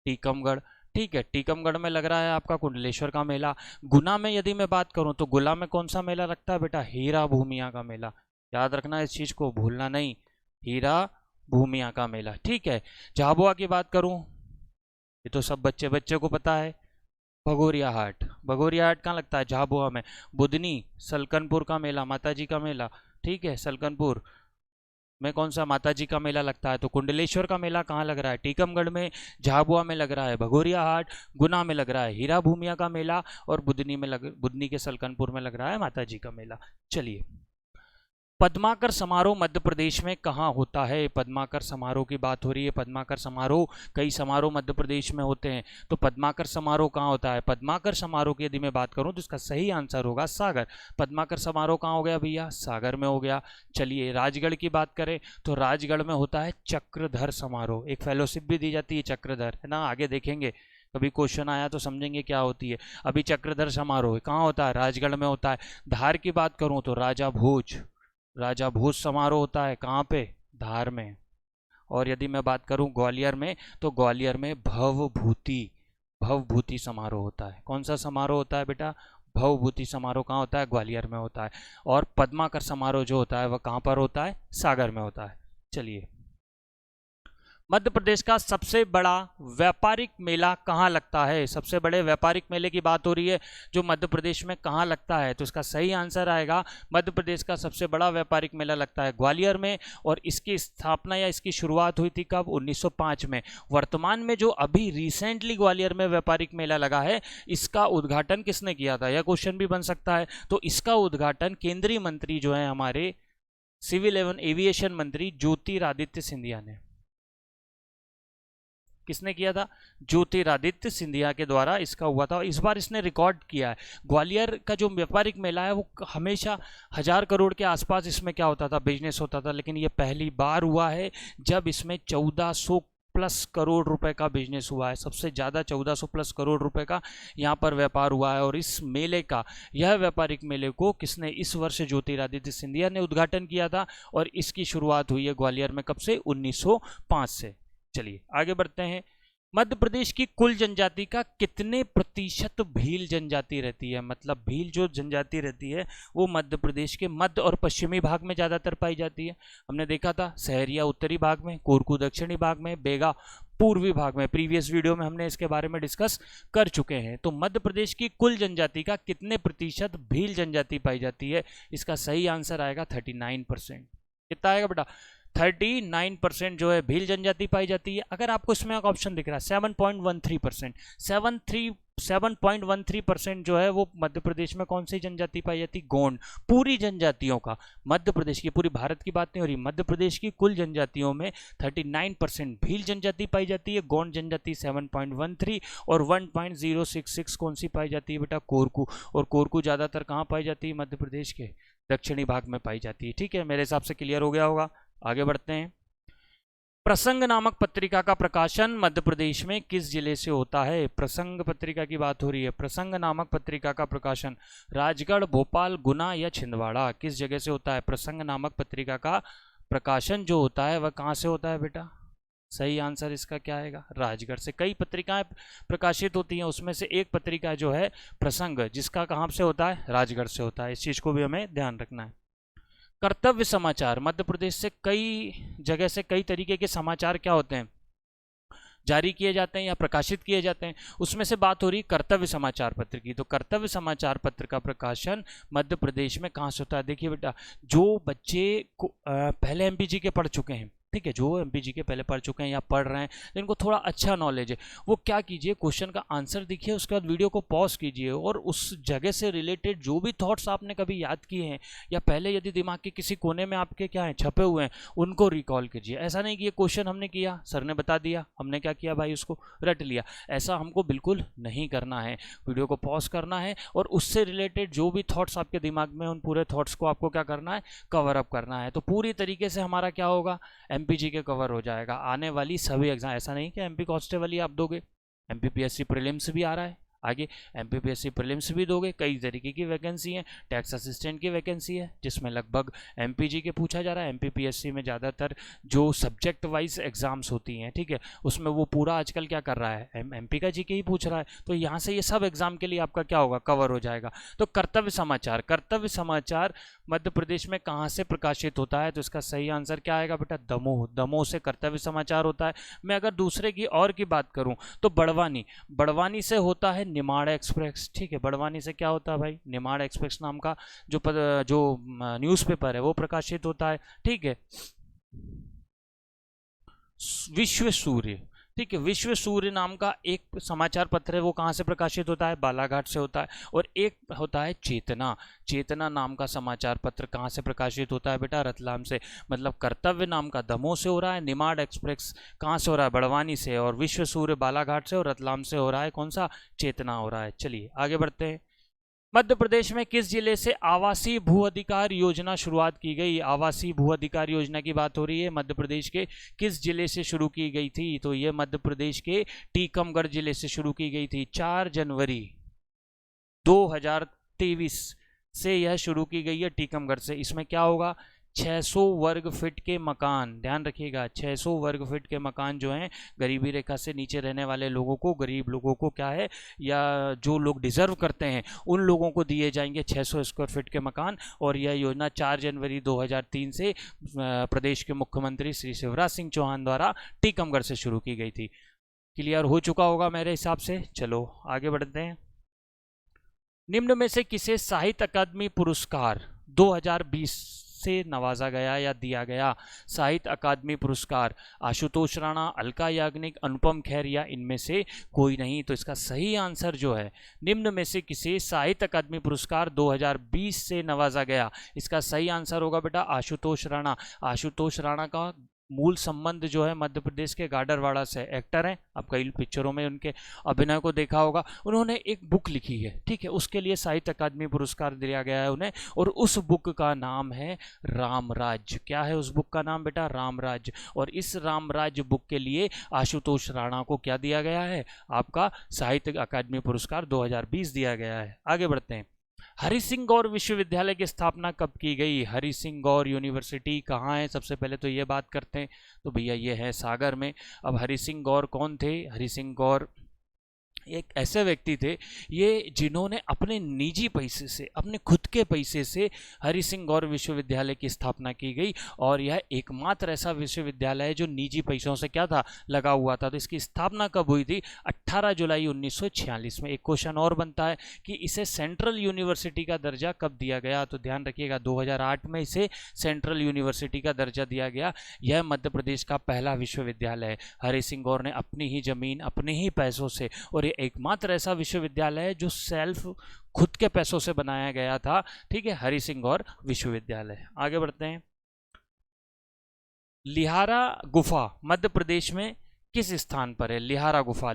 टीकमगढ़। ठीक है, टीकमगढ़ में लग रहा है आपका कुंडलेश्वर का मेला। गुना में यदि मैं बात करूँ तो गुना में कौन सा मेला लगता है बेटा? हीरा भूमिया का मेला। याद रखना, इस चीज़ को भूलना नहीं, हीरा भूमिया का मेला। ठीक है। झाबुआ की बात करूं, ये तो सब बच्चे को पता है। भगोरिया हाट, भगोरिया हाट कहाँ लगता है? झाबुआ में। बुधनी, सलकनपुर का मेला, माता जी का मेला। ठीक है, सलकनपुर में कौन सा? माता जी का मेला लगता है। तो कुंडलेश्वर का मेला कहाँ लग रहा है? टीकमगढ़ में। झाबुआ में लग रहा है भगोरिया हाट। गुना में लग रहा है हीरा भूमिया का मेला, और बुधनी के सलकनपुर में लग रहा है माता जी का मेला। चलिए, पद्माकर समारोह मध्य प्रदेश में कहाँ होता है? पद्माकर समारोह की बात हो रही है। पद्माकर समारोह, कई समारोह मध्य प्रदेश में होते हैं। तो पद्माकर समारोह कहाँ होता है? पद्माकर समारोह की यदि मैं बात करूँ तो इसका सही आंसर होगा सागर। पद्माकर समारोह कहाँ हो गया भैया? सागर में हो गया। चलिए, राजगढ़ की बात करें तो राजगढ़ में होता है चक्रधर समारोह। एक फेलोशिप भी दी जाती है चक्रधर, है ना, आगे देखेंगे, कभी क्वेश्चन आया तो समझेंगे क्या होती है। अभी चक्रधर समारोह कहाँ होता है? राजगढ़ में होता है। धार की बात करूँ तो राजा भोज समारोह होता है। कहाँ पे? धार में। और यदि मैं बात करूं ग्वालियर में, तो ग्वालियर में भवभूति समारोह होता है। कौन सा समारोह होता है बेटा? भवभूति समारोह कहाँ होता है? ग्वालियर में होता है। और पद्माकर समारोह जो होता है वह कहाँ पर होता है? सागर में होता है। चलिए, मध्य प्रदेश का सबसे बड़ा व्यापारिक मेला कहाँ लगता है? सबसे बड़े व्यापारिक मेले की बात हो रही है जो मध्य प्रदेश में कहाँ लगता है, तो इसका सही आंसर आएगा मध्य प्रदेश का सबसे बड़ा व्यापारिक मेला लगता है ग्वालियर में। और इसकी स्थापना या इसकी शुरुआत हुई थी कब? 1905 में। वर्तमान में जो अभी रिसेंटली ग्वालियर में व्यापारिक मेला लगा है, इसका उद्घाटन किसने किया था? यह क्वेश्चन भी बन सकता है। तो इसका उद्घाटन केंद्रीय मंत्री जो है हमारे सिविल एवं एविएशन मंत्री ज्योतिरादित्य सिंधिया ने, किसने किया था? ज्योतिरादित्य सिंधिया के द्वारा इसका हुआ था। इस बार इसने रिकॉर्ड किया है। ग्वालियर का जो व्यापारिक मेला है वो हमेशा 1000 करोड़ के आसपास इसमें क्या होता था? बिजनेस होता था। लेकिन ये पहली बार हुआ है जब इसमें 1400 प्लस करोड़ रुपए का बिजनेस हुआ है। सबसे ज़्यादा 1400 प्लस करोड़ रुपए का यहाँ पर व्यापार हुआ है। और इस मेले का, यह व्यापारिक मेले को किसने इस वर्ष? ज्योतिरादित्य सिंधिया ने उद्घाटन किया था। और इसकी शुरुआत हुई है ग्वालियर में कब से? 1905 से। चलिए आगे बढ़ते हैं। मध्य प्रदेश की कुल जनजाति का कितने प्रतिशत भील जनजाति रहती है? मतलब भील जो जनजाति रहती है वो मध्य प्रदेश के मध्य और पश्चिमी भाग में ज़्यादातर पाई जाती है। हमने देखा था सहरिया उत्तरी भाग में, कोरकू दक्षिणी भाग में, बेगा पूर्वी भाग में। प्रीवियस वीडियो में हमने इसके बारे में डिस्कस कर चुके हैं। तो मध्य प्रदेश की कुल जनजाति का कितने प्रतिशत भील जनजाति पाई जाती है? इसका सही आंसर आएगा 39%। कितना आएगा बेटा? 39% जो है भील जनजाति पाई जाती है। अगर आपको इसमें एक ऑप्शन दिख रहा है 7.13%, 7.13% जो है वो मध्य प्रदेश में कौन सी जनजाति पाई जाती है? गोंड। पूरी जनजातियों का, मध्य प्रदेश की, पूरी भारत की बात नहीं हो रही, मध्य प्रदेश की कुल जनजातियों में 39% भील जनजाति पाई जाती है, गोंड जनजाति 7.13 और 1.066 कौन सी पाई जाती है बेटा? कोरकू। और कोरकू ज्यादातर कहाँ पाई जाती है? मध्य प्रदेश के दक्षिणी भाग में पाई जाती है। ठीक है, मेरे हिसाब से क्लियर हो गया होगा। आगे बढ़ते हैं। प्रसंग नामक पत्रिका का प्रकाशन मध्य प्रदेश में किस जिले से होता है? प्रसंग पत्रिका की बात हो रही है। प्रसंग नामक पत्रिका का प्रकाशन राजगढ़, भोपाल, गुना या छिंदवाड़ा, किस जगह से होता है? प्रसंग नामक पत्रिका का प्रकाशन जो होता है वह कहाँ से होता है बेटा? सही आंसर इसका क्या आएगा? राजगढ़ से। कई पत्रिकाएं प्रकाशित होती हैं, उसमें से एक पत्रिका जो है प्रसंग, जिसका कहाँ से होता है? राजगढ़ से होता है। इस चीज को भी हमें ध्यान रखना है। कर्तव्य समाचार, मध्य प्रदेश से कई जगह से कई तरीके के समाचार क्या होते हैं? जारी किए जाते हैं या प्रकाशित किए जाते हैं। उसमें से बात हो रही कर्तव्य समाचार पत्र की। तो कर्तव्य समाचार पत्र का प्रकाशन मध्य प्रदेश में कहाँ से होता है? देखिए बेटा, जो बच्चे को पहले एमपीजी के पढ़ चुके हैं, ठीक है, जो एमपीजी के पहले पढ़ चुके हैं या पढ़ रहे हैं, जिनको थोड़ा अच्छा नॉलेज है, वो क्या कीजिए, क्वेश्चन का आंसर देखिए, उसके बाद वीडियो को पॉज कीजिए और उस जगह से रिलेटेड जो भी थॉट्स आपने कभी याद किए हैं या पहले यदि दिमाग के किसी कोने में आपके क्या है छपे हुए हैं, उनको रिकॉल कीजिए। ऐसा नहीं कि ये क्वेश्चन हमने किया, सर ने बता दिया, हमने क्या किया भाई, उसको रट लिया। ऐसा हमको बिल्कुल नहीं करना है। वीडियो को पॉज करना है और उससे रिलेटेड जो भी थॉट्स आपके दिमाग में, उन पूरे थॉट्स को आपको क्या करना है? कवर अप करना है। तो पूरी तरीके से हमारा क्या होगा? एमपीजी के कवर हो जाएगा। आने वाली सभी एग्जाम, ऐसा नहीं कि एमपी कांस्टेबल ही आप दोगे, एमपीपीएससी प्रीलिम्स भी आ रहा है, आगे एमपीपीएससी प्रीलिम्स भी दोगे। कई तरीके की वैकेंसी है। टैक्स असिस्टेंट की वैकेंसी है जिसमें लगभग एमपीजी के पूछा जा रहा है। एमपीपीएससी में ज़्यादातर जो सब्जेक्ट वाइज एग्जाम्स होती हैं, ठीक है, उसमें वो पूरा आजकल क्या कर रहा है? एमपी का जीके ही पूछ रहा है। तो यहाँ से ये सब एग्जाम के लिए आपका क्या होगा? कवर हो जाएगा। तो कर्तव्य समाचार, कर्तव्य समाचार मध्य प्रदेश में कहाँ से प्रकाशित होता है? तो इसका सही आंसर क्या आएगा बेटा? दमोह। दमोह से कर्तव्य समाचार होता है। मैं अगर दूसरे की और की बात करूँ तो बड़वानी, बड़वानी से होता है निमाड़ एक्सप्रेस। ठीक है, बड़वानी से क्या होता है भाई? निमाड़ एक्सप्रेस नाम का जो न्यूज़पेपर है वो प्रकाशित होता है। ठीक है, विश्व सूर्य, ठीक है, विश्व सूर्य नाम का एक समाचार पत्र है, वो कहाँ से प्रकाशित होता है? बालाघाट से होता है। और एक होता है चेतना, चेतना नाम का समाचार पत्र कहाँ से प्रकाशित होता है बेटा? रतलाम से। मतलब कर्तव्य नाम का दमोह से हो रहा है, निमाड़ एक्सप्रेस कहाँ से हो रहा है? बड़वानी से, और विश्व सूर्य बालाघाट से, और रतलाम से हो रहा है कौन सा? चेतना हो रहा है। चलिए आगे बढ़ते हैं। मध्य प्रदेश में किस जिले से आवासीय भू अधिकार योजना शुरुआत की गई? आवासीय भू अधिकार योजना की बात हो रही है। मध्य प्रदेश के किस जिले से शुरू की गई थी? तो ये मध्य प्रदेश के टीकमगढ़ जिले से शुरू की गई थी। 4 जनवरी 2023 से यह शुरू की गई है टीकमगढ़ से। इसमें क्या होगा? 600 वर्ग फीट के मकान, ध्यान रखिएगा, 600 वर्ग फीट के मकान जो हैं गरीबी रेखा से नीचे रहने वाले लोगों को, गरीब लोगों को क्या है, या जो लोग डिजर्व करते हैं उन लोगों को दिए जाएंगे 600 स्क्वायर फीट के मकान। और यह योजना 4 जनवरी 2003 से प्रदेश के मुख्यमंत्री श्री शिवराज सिंह चौहान द्वारा टीकमगढ़ से शुरू की गई थी। क्लियर हो चुका होगा मेरे हिसाब से। चलो आगे बढ़ते हैं। निम्न में से किसे साहित्य अकादमी पुरस्कार 2020 से नवाजा गया या दिया गया? साहित्य अकादमी पुरस्कार आशुतोष राणा, अलका याग्निक, अनुपम खेर या इनमें से कोई नहीं? तो इसका सही आंसर जो है, निम्न में से किसे साहित्य अकादमी पुरस्कार 2020 से नवाजा गया, इसका सही आंसर होगा बेटा आशुतोष राणा। आशुतोष राणा का मूल संबंध जो है मध्य प्रदेश के गाडरवाड़ा से। एक्टर हैं, आप कई पिक्चरों में उनके अभिनय को देखा होगा। उन्होंने एक बुक लिखी है, ठीक है, उसके लिए साहित्य अकादमी पुरस्कार दिया गया है उन्हें, और उस बुक का नाम है रामराज। क्या है उस बुक का नाम बेटा? रामराज। और इस रामराज बुक के लिए आशुतोष राणा को क्या दिया गया है? आपका साहित्य अकादमी पुरस्कार 2020 दिया गया है। आगे बढ़ते हैं। हरि सिंह गौर विश्वविद्यालय की स्थापना कब की गई? हरि सिंह गौर यूनिवर्सिटी कहाँ है? सबसे पहले तो ये बात करते हैं। तो भैया ये है सागर में। अब हरि सिंह गौर कौन थे? हरि सिंह गौर एक ऐसे व्यक्ति थे ये जिन्होंने अपने निजी पैसे से, अपने खुद के पैसे से हरि सिंह गौर विश्वविद्यालय की स्थापना की गई और यह एकमात्र ऐसा विश्वविद्यालय है जो निजी पैसों से क्या था, लगा हुआ था। तो इसकी स्थापना कब हुई थी? 18 जुलाई 1946 में। एक क्वेश्चन और बनता है कि इसे सेंट्रल यूनिवर्सिटी का दर्जा कब दिया गया? तो ध्यान रखिएगा 2008 में इसे सेंट्रल यूनिवर्सिटी का दर्जा दिया गया। यह मध्य प्रदेश का पहला विश्वविद्यालय है। हरि सिंह गौर ने अपनी ही जमीन, अपने ही पैसों से, और ये एकमात्र ऐसा विश्वविद्यालय है जो सेल्फ, खुद के पैसों से बनाया गया था। ठीक है, हरि सिंह गौर विश्वविद्यालय। आगे बढ़ते हैं। लिहारा गुफा मध्य प्रदेश में किस स्थान पर है? लिहारा गुफा,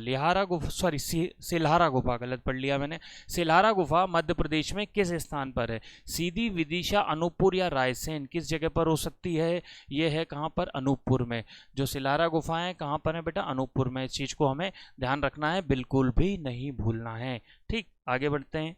सॉरी सिल्हारा गुफा, गलत पढ़ लिया मैंने। सिल्हारा गुफा मध्य प्रदेश में किस स्थान पर है? सीधी, विदिशा, अनूपपुर या रायसेन, किस जगह पर हो सकती है? ये है कहाँ पर? अनूपपुर में। जो सिल्हारा गुफा है कहाँ पर है बेटा? अनूपपुर में। इस चीज़ को हमें ध्यान रखना है, बिल्कुल भी नहीं भूलना है। ठीक, आगे बढ़ते हैं।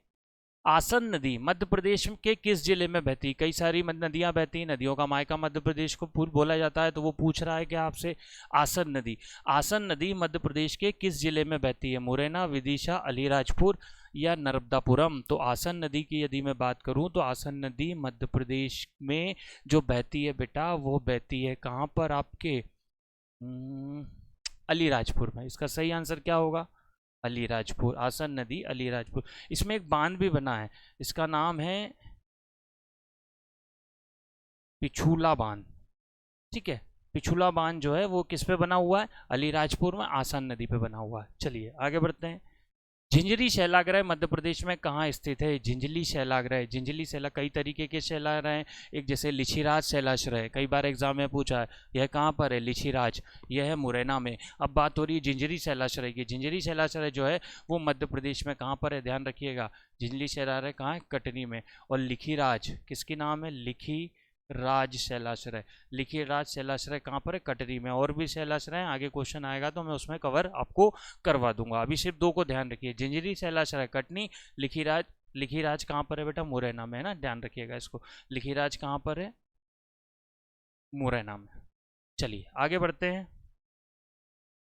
आसन नदी मध्य प्रदेश के किस जिले में बहती? कई सारी नदियां बहती, नदियों का मायका मध्य प्रदेश को बोला जाता है, तो वो पूछ रहा है कि आपसे आसन नदी। आसन नदी मध्य प्रदेश के किस जिले में बहती है? मुरैना, विदिशा, अलीराजपुर या नर्मदापुरम? तो आसन नदी की यदि मैं बात करूं तो आसन नदी मध्य प्रदेश में जो बहती है बेटा, वो बहती है कहाँ पर? आपके अलीराजपुर में। इसका सही आंसर क्या होगा? अलीराजपुर। आसन नदी अलीराजपुर। इसमें एक बांध भी बना है, इसका नाम है पिछूला बांध। ठीक है, पिछूला बांध जो है वो किस पे बना हुआ है? अलीराजपुर में, आसन नदी पे बना हुआ है। चलिए आगे बढ़ते हैं। झिंझरी शैलाग्रह मध्य प्रदेश में कहाँ स्थित है? झिंझली शैलाग्रह, झिंझली शैला, कई तरीके के शैलाग्रह हैं। एक जैसे लिछीराज शैलाश्रय, कई बार एग्जाम में पूछा है, यह कहाँ पर है? लिछीराज, यह है मुरैना में। अब बात हो रही है झिंझरी शैलाश्रय की। झिंझरी शैलाश्रय जो है वो मध्य प्रदेश में कहाँ पर है? ध्यान रखिएगा, झिंझली शैलाश्रय कहाँ है? कटनी में। और लिखीराज किसकी नाम है? लिखी राज शैलाश्रय। लिखिए राज शैलाश्रय कहाँ पर है? कटरी में। और भी शैलाश्रय आगे क्वेश्चन आएगा तो मैं उसमें कवर आपको करवा दूंगा, अभी सिर्फ दो को ध्यान रखिए, झिंझरी शैलाश्रय कटनी, लिखीराज। लिखीराज कहाँ पर है बेटा? मुरैना में है ना, ध्यान रखिएगा इसको। लिखीराज कहाँ पर है? मुरैना में। चलिए आगे बढ़ते हैं।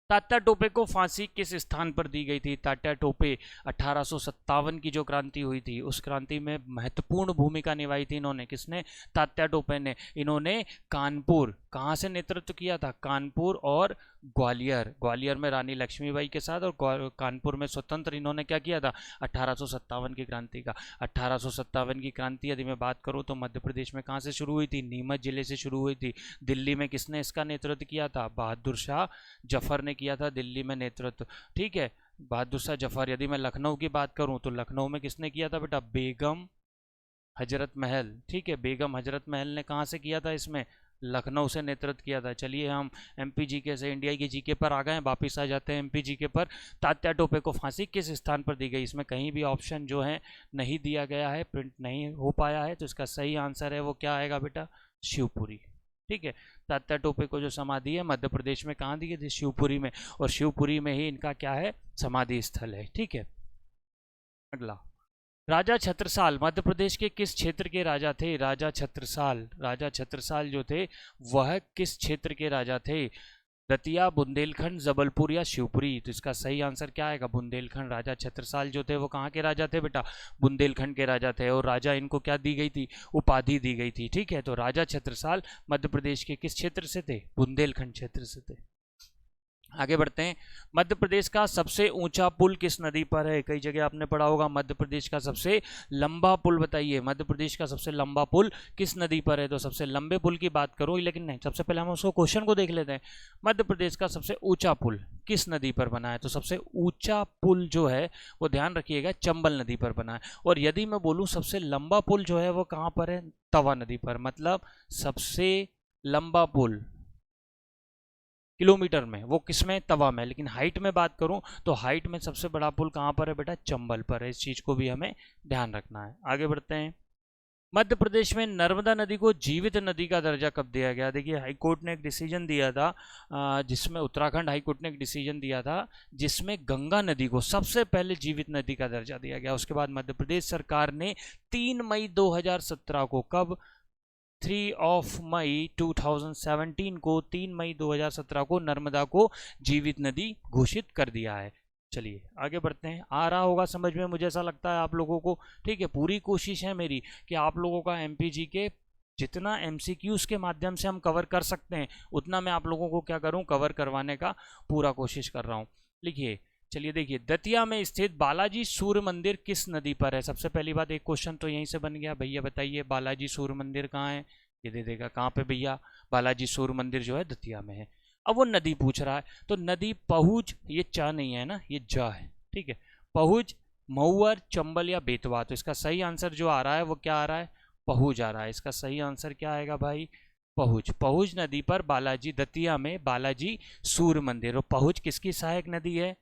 तात्या टोपे को फांसी किस स्थान पर दी गई थी? तात्या टोपे 1857 की जो क्रांति हुई थी उस क्रांति में महत्वपूर्ण भूमिका निभाई थी इन्होंने। किसने? तात्या टोपे ने। इन्होंने कानपुर, कहाँ से नेतृत्व किया था? कानपुर और ग्वालियर। ग्वालियर में रानी लक्ष्मीबाई के साथ और कानपुर में स्वतंत्र इन्होंने क्या किया था? 1857 की क्रांति का। 1857 की क्रांति यदि मैं बात करूँ तो मध्य प्रदेश में कहाँ से शुरू हुई थी? नीमच जिले से शुरू हुई थी। दिल्ली में किसने इसका नेतृत्व किया था? बहादुर शाह जफर ने किया था दिल्ली में नेतृत्व। ठीक है, बहादुर शाह जफर। यदि मैं लखनऊ की बात करूं तो लखनऊ में किसने किया था बेटा? बेगम हजरत महल। ठीक है, बेगम हजरत महल ने कहां से किया था? इसमें लखनऊ से नेतृत्व किया था। चलिए हम एमपी जीके से इंडिया की जीके पर आ गए, वापिस आ जाते हैं एमपी जीके पर। तात्या टोपे को फांसी किस स्थान पर दी गई? इसमें कहीं भी ऑप्शन जो है नहीं दिया गया है, प्रिंट नहीं हो पाया है, तो इसका सही आंसर है वो क्या आएगा बेटा? शिवपुरी। ठीक है, तात्या टोपे को जो समाधि है मध्य प्रदेश में कहाँ दी गई थी? शिवपुरी में। और शिवपुरी में ही इनका क्या है? समाधि स्थल है। ठीक है, अगला। राजा छत्रसाल मध्य प्रदेश के किस क्षेत्र के राजा थे? राजा छत्रसाल जो थे वह किस क्षेत्र के राजा थे? दतिया, बुंदेलखंड, जबलपुर या शिवपुरी? तो इसका सही आंसर क्या आएगा? बुंदेलखंड। राजा छत्रसाल जो थे वो कहाँ के राजा थे बेटा? बुंदेलखंड के राजा थे। और राजा इनको क्या दी गई थी? उपाधि दी गई थी। ठीक है, तो राजा छत्रसाल मध्य प्रदेश के किस क्षेत्र से थे? बुंदेलखंड क्षेत्र से थे। आगे बढ़ते हैं। मध्य प्रदेश का सबसे ऊंचा पुल किस नदी पर है? कई जगह आपने पढ़ा होगा मध्य प्रदेश का सबसे लंबा पुल बताइए। मध्य प्रदेश का सबसे लंबा पुल किस नदी पर है? तो सबसे लंबे पुल की बात करूं, लेकिन नहीं, सबसे पहले हम उसको क्वेश्चन को देख लेते हैं। मध्य प्रदेश का सबसे ऊंचा पुल किस नदी पर बना है? तो सबसे ऊंचा पुल जो है वो ध्यान रखिएगा चंबल नदी पर बना है। और यदि मैं बोलूँ सबसे लंबा पुल जो है वो कहाँ पर है? तवा नदी पर। मतलब सबसे लंबा पुल किलोमीटर में वो किसमें? तवा में। लेकिन हाइट में बात करूं तो हाइट में सबसे बड़ा पुल कहां पर है बेटा? चंबल पर है। इस चीज को भी हमें ध्यान रखना है। आगे बढ़ते हैं। मध्य प्रदेश में नर्मदा नदी को जीवित नदी का दर्जा कब दिया गया? देखिए हाईकोर्ट ने एक डिसीजन दिया था, जिसमें उत्तराखंड हाईकोर्ट ने एक डिसीजन दिया था जिसमें गंगा नदी को सबसे पहले जीवित नदी का दर्जा दिया गया। उसके बाद मध्य प्रदेश सरकार ने 3 मई 2017 को, कब? 3 मई 2017 को, 3 मई 2017 को नर्मदा को जीवित नदी घोषित कर दिया है। चलिए आगे बढ़ते हैं। आ रहा होगा समझ में, मुझे ऐसा लगता है आप लोगों को। ठीक है, पूरी कोशिश है मेरी कि आप लोगों का एमपीजी के जितना एमसीक्यूज के माध्यम से हम कवर कर सकते हैं उतना मैं आप लोगों को क्या करूं, कवर करवाने का पूरा कोशिश कर रहा हूं। लिखिए, चलिए देखिए, दतिया में स्थित बालाजी सूर्य मंदिर किस नदी पर है? सबसे पहली बात, एक क्वेश्चन तो यहीं से बन गया, भैया बताइए बालाजी सूर्य मंदिर कहाँ है? ये दे देगा कहाँ पे भैया, बालाजी सूर्य मंदिर जो है दतिया में है। अब वो नदी पूछ रहा है, तो नदी पहुज, ये चा नहीं है ना, ये जा है। ठीक है, पहुज, महुअर, चंबल या बेतवा। तो इसका सही आंसर जो आ रहा है वो क्या आ रहा है, पहुज आ रहा है। इसका सही आंसर क्या आएगा भाई, पहुज। पहुज नदी पर बालाजी, दतिया में बालाजी सूर्य मंदिर। और पहुज किसकी सहायक नदी है?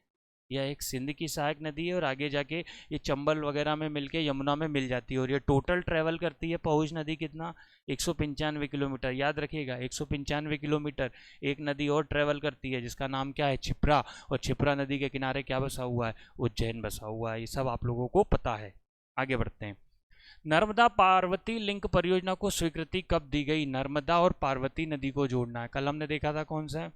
यह एक सिंध की सहायक नदी है और आगे जाके ये चंबल वगैरह में मिलके यमुना में मिल जाती है। और ये टोटल ट्रेवल करती है पहुज नदी कितना, 195 किलोमीटर। याद रखिएगा 195 किलोमीटर एक नदी और ट्रेवल करती है जिसका नाम क्या है, छिप्रा। और छिप्रा नदी के किनारे क्या बसा हुआ है, उज्जैन बसा हुआ है। ये सब आप लोगों को पता है। आगे बढ़ते हैं। नर्मदा पार्वती लिंक परियोजना को स्वीकृति कब दी गई? नर्मदा और पार्वती नदी को जोड़ना है, कल हमने देखा था कौन सा है,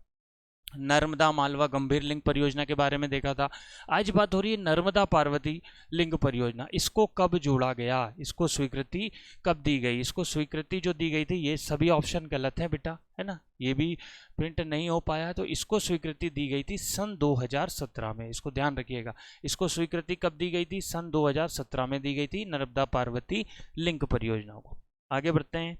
नर्मदा मालवा गंभीर लिंक परियोजना के बारे में देखा था। आज बात हो रही है नर्मदा पार्वती लिंक परियोजना, इसको कब जोड़ा गया, इसको स्वीकृति कब दी गई? इसको स्वीकृति जो दी गई थी, ये सभी ऑप्शन गलत है बेटा, है ना, ये भी प्रिंट नहीं हो पाया। तो इसको स्वीकृति दी गई थी सन 2017 में, इसको ध्यान रखिएगा। इसको स्वीकृति कब दी गई थी? सन 2017 में दी गई थी नर्मदा पार्वती लिंक परियोजना को। आगे बढ़ते हैं।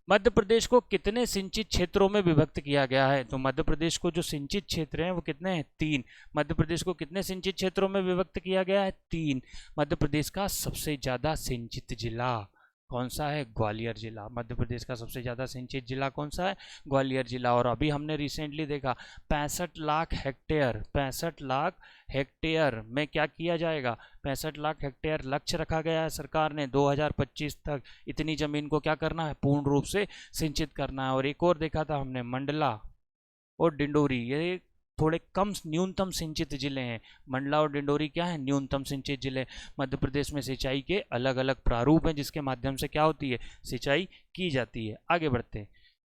मध्य प्रदेश को कितने सिंचित क्षेत्रों में विभक्त किया गया है? तो मध्य प्रदेश को जो सिंचित क्षेत्र हैं वो कितने हैं, 3। मध्य प्रदेश को कितने सिंचित क्षेत्रों में विभक्त किया गया है, 3। मध्य प्रदेश का सबसे ज्यादा सिंचित जिला कौन सा है, ग्वालियर जिला। मध्य प्रदेश का सबसे ज्यादा सिंचित जिला कौन सा है, ग्वालियर जिला। और अभी हमने रिसेंटली देखा 65 लाख हेक्टेयर, 65 लाख हेक्टेयर में क्या किया जाएगा, 65 लाख हेक्टेयर लक्ष्य रखा गया है सरकार ने 2025 तक। इतनी जमीन को क्या करना है, पूर्ण रूप से सिंचित करना है। और एक और देखा था हमने, मंडला और डिंडोरी, ये थोड़े कम न्यूनतम सिंचित जिले हैं। मंडला और डिंडोरी क्या है, न्यूनतम सिंचित जिले। मध्य प्रदेश में सिंचाई के अलग अलग प्रारूप हैं जिसके माध्यम से क्या होती है, सिंचाई की जाती है। आगे बढ़ते हैं।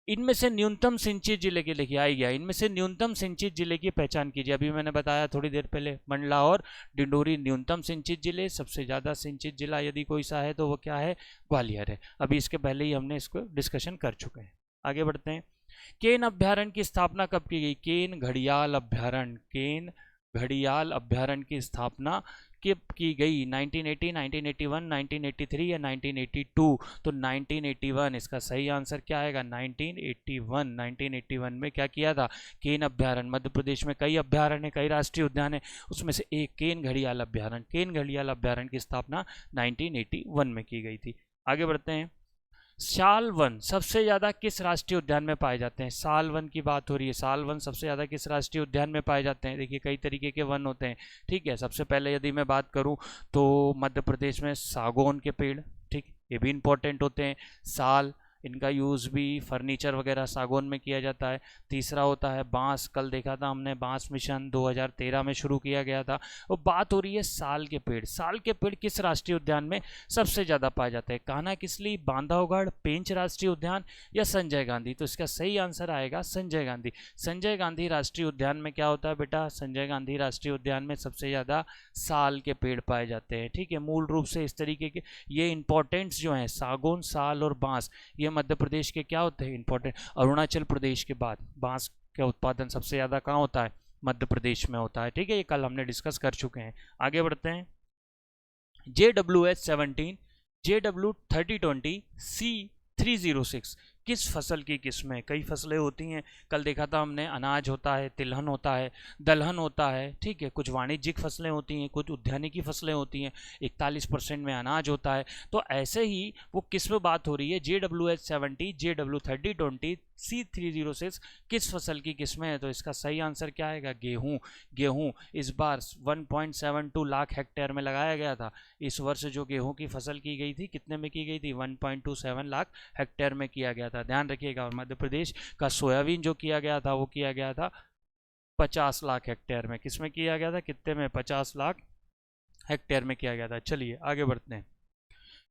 इनमें से न्यूनतम सिंचित जिले के लिखिए, आई गया, इनमें से न्यूनतम सिंचित जिले की पहचान कीजिए। अभी मैंने बताया थोड़ी देर पहले, मंडला और डिंडोरी न्यूनतम सिंचित जिले। सबसे ज़्यादा सिंचित जिला यदि कोई सा है तो वो क्या है, ग्वालियर है। अभी इसके पहले ही हमने इसको डिस्कशन कर चुके हैं। आगे बढ़ते हैं। केन अभ्यारण्य की स्थापना कब की गई? केन घड़ियाल अभ्यारण्य, केन घड़ियाल अभ्यारण्य की स्थापना कब की गई? 1980, 1981, 1983 या 1982? तो 1981 इसका सही आंसर क्या आएगा, 1981। 1981 में क्या किया था, केन अभ्यारण्य। मध्य प्रदेश में कई अभ्यारण्य, कई राष्ट्रीय उद्यान है, उसमें से एक केन घड़ियाल अभ्यारण्य। केन घड़ियाल अभ्यारण्य की स्थापना 1981 में की गई थी। आगे बढ़ते हैं। साल वन सबसे ज्यादा किस राष्ट्रीय उद्यान में पाए जाते हैं? साल वन की बात हो रही है, साल वन सबसे ज्यादा किस राष्ट्रीय उद्यान में पाए जाते हैं? देखिए कई तरीके के वन होते हैं। ठीक है, सबसे पहले यदि मैं बात करूं तो मध्य प्रदेश में सागौन के पेड़, ठीक, ये भी इंपॉर्टेंट होते हैं। साल, इनका यूज़ भी फर्नीचर वगैरह सागौन में किया जाता है। तीसरा होता है बांस, कल देखा था हमने बांस मिशन 2013 में शुरू किया गया था। और बात हो रही है साल के पेड़। साल के पेड़ किस राष्ट्रीय उद्यान में सबसे ज़्यादा पाए जाते हैं? कान्हा किसली, बांधवगढ़, पेंच राष्ट्रीय उद्यान या संजय गांधी? तो इसका सही आंसर आएगा संजय गांधी। संजय गांधी राष्ट्रीय उद्यान में क्या होता है बेटा, संजय गांधी राष्ट्रीय उद्यान में सबसे ज़्यादा साल के पेड़ पाए जाते हैं। ठीक है, मूल रूप से इस तरीके के ये इंपॉर्टेंट्स जो हैं, सागौन, साल और बांस, ये मध्य प्रदेश के क्या होते हैं, इंपॉर्टेंट। अरुणाचल प्रदेश के बाद बांस का उत्पादन सबसे ज्यादा कहाँ होता है, मध्य प्रदेश में होता है। ठीक है, ये कल हमने डिस्कस कर चुके हैं। आगे बढ़ते हैं। JWH-17, JW-3020, C-306 किस फसल की किस्म है? कई फसलें होती हैं, कल देखा था हमने, अनाज होता है, तिलहन होता है, दलहन होता है। ठीक है, कुछ वाणिज्यिक फसलें होती हैं, कुछ उद्यानिकी फसलें होती हैं, 41% में अनाज होता है। तो ऐसे ही वो किस्म बात हो रही है, JWH-70, JW-3020, C-306 किस फसल की किस्में है? तो इसका सही आंसर क्या आएगा, गेहूं। गेहूं इस बार 1.72 लाख हेक्टेयर में लगाया गया था। इस वर्ष जो गेहूं की फसल की गई थी कितने में की गई थी, 1.27 लाख हेक्टेयर में किया गया था, ध्यान रखिएगा। और मध्य प्रदेश का सोयाबीन जो किया गया था वो किया गया था 50 लाख हेक्टेयर में। किसमें किया गया था, कितने में, 50 लाख हेक्टेयर में किया गया था। चलिए आगे बढ़ते हैं।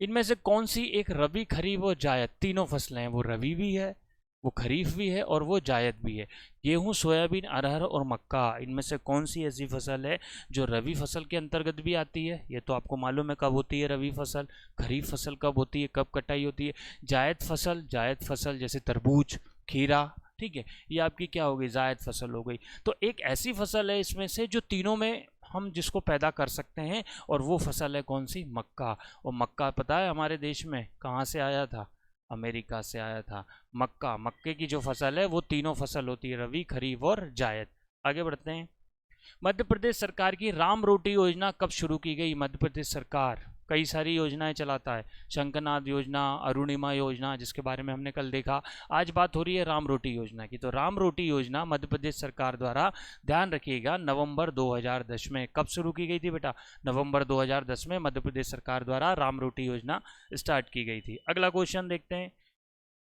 इनमें से कौन सी एक रबी, खरीफ और जायद तीनों फसलें हैं, वो रबी भी है, वो खरीफ भी है और वो जायद भी है। गेहूं, सोयाबीन, अरहर और मक्का, इनमें से कौन सी ऐसी फसल है जो रबी फसल के अंतर्गत भी आती है? ये तो आपको मालूम है कब होती है रबी फसल, खरीफ फसल कब होती है, कब कटाई होती है। जायद फसल जैसे तरबूज, खीरा, ठीक है, ये आपकी क्या हो गई, जायद फसल हो गई। तो एक ऐसी फसल है इसमें से जो तीनों में हम जिसको पैदा कर सकते हैं, और वो फसल है कौन सी, मक्का। और मक्का पता है हमारे देश में कहाँ से आया था? अमेरिका से आया था। मक्के की जो फसल है वो तीनों फसल होती है, रबी, खरीफ और जायद। आगे बढ़ते हैं। मध्य प्रदेश सरकार की राम रोटी योजना कब शुरू की गई? मध्य प्रदेश सरकार कई सारी योजनाएं चलाता है, शंखनाद योजना, अरुणिमा योजना, जिसके बारे में हमने कल देखा। आज बात हो रही है राम रोटी योजना की। तो राम रोटी योजना मध्य प्रदेश सरकार द्वारा, ध्यान रखिएगा, नवंबर 2010 में कब शुरू की गई थी बेटा? नवंबर 2010 में मध्य प्रदेश सरकार द्वारा राम रोटी योजना स्टार्ट की गई थी। अगला क्वेश्चन देखते हैं,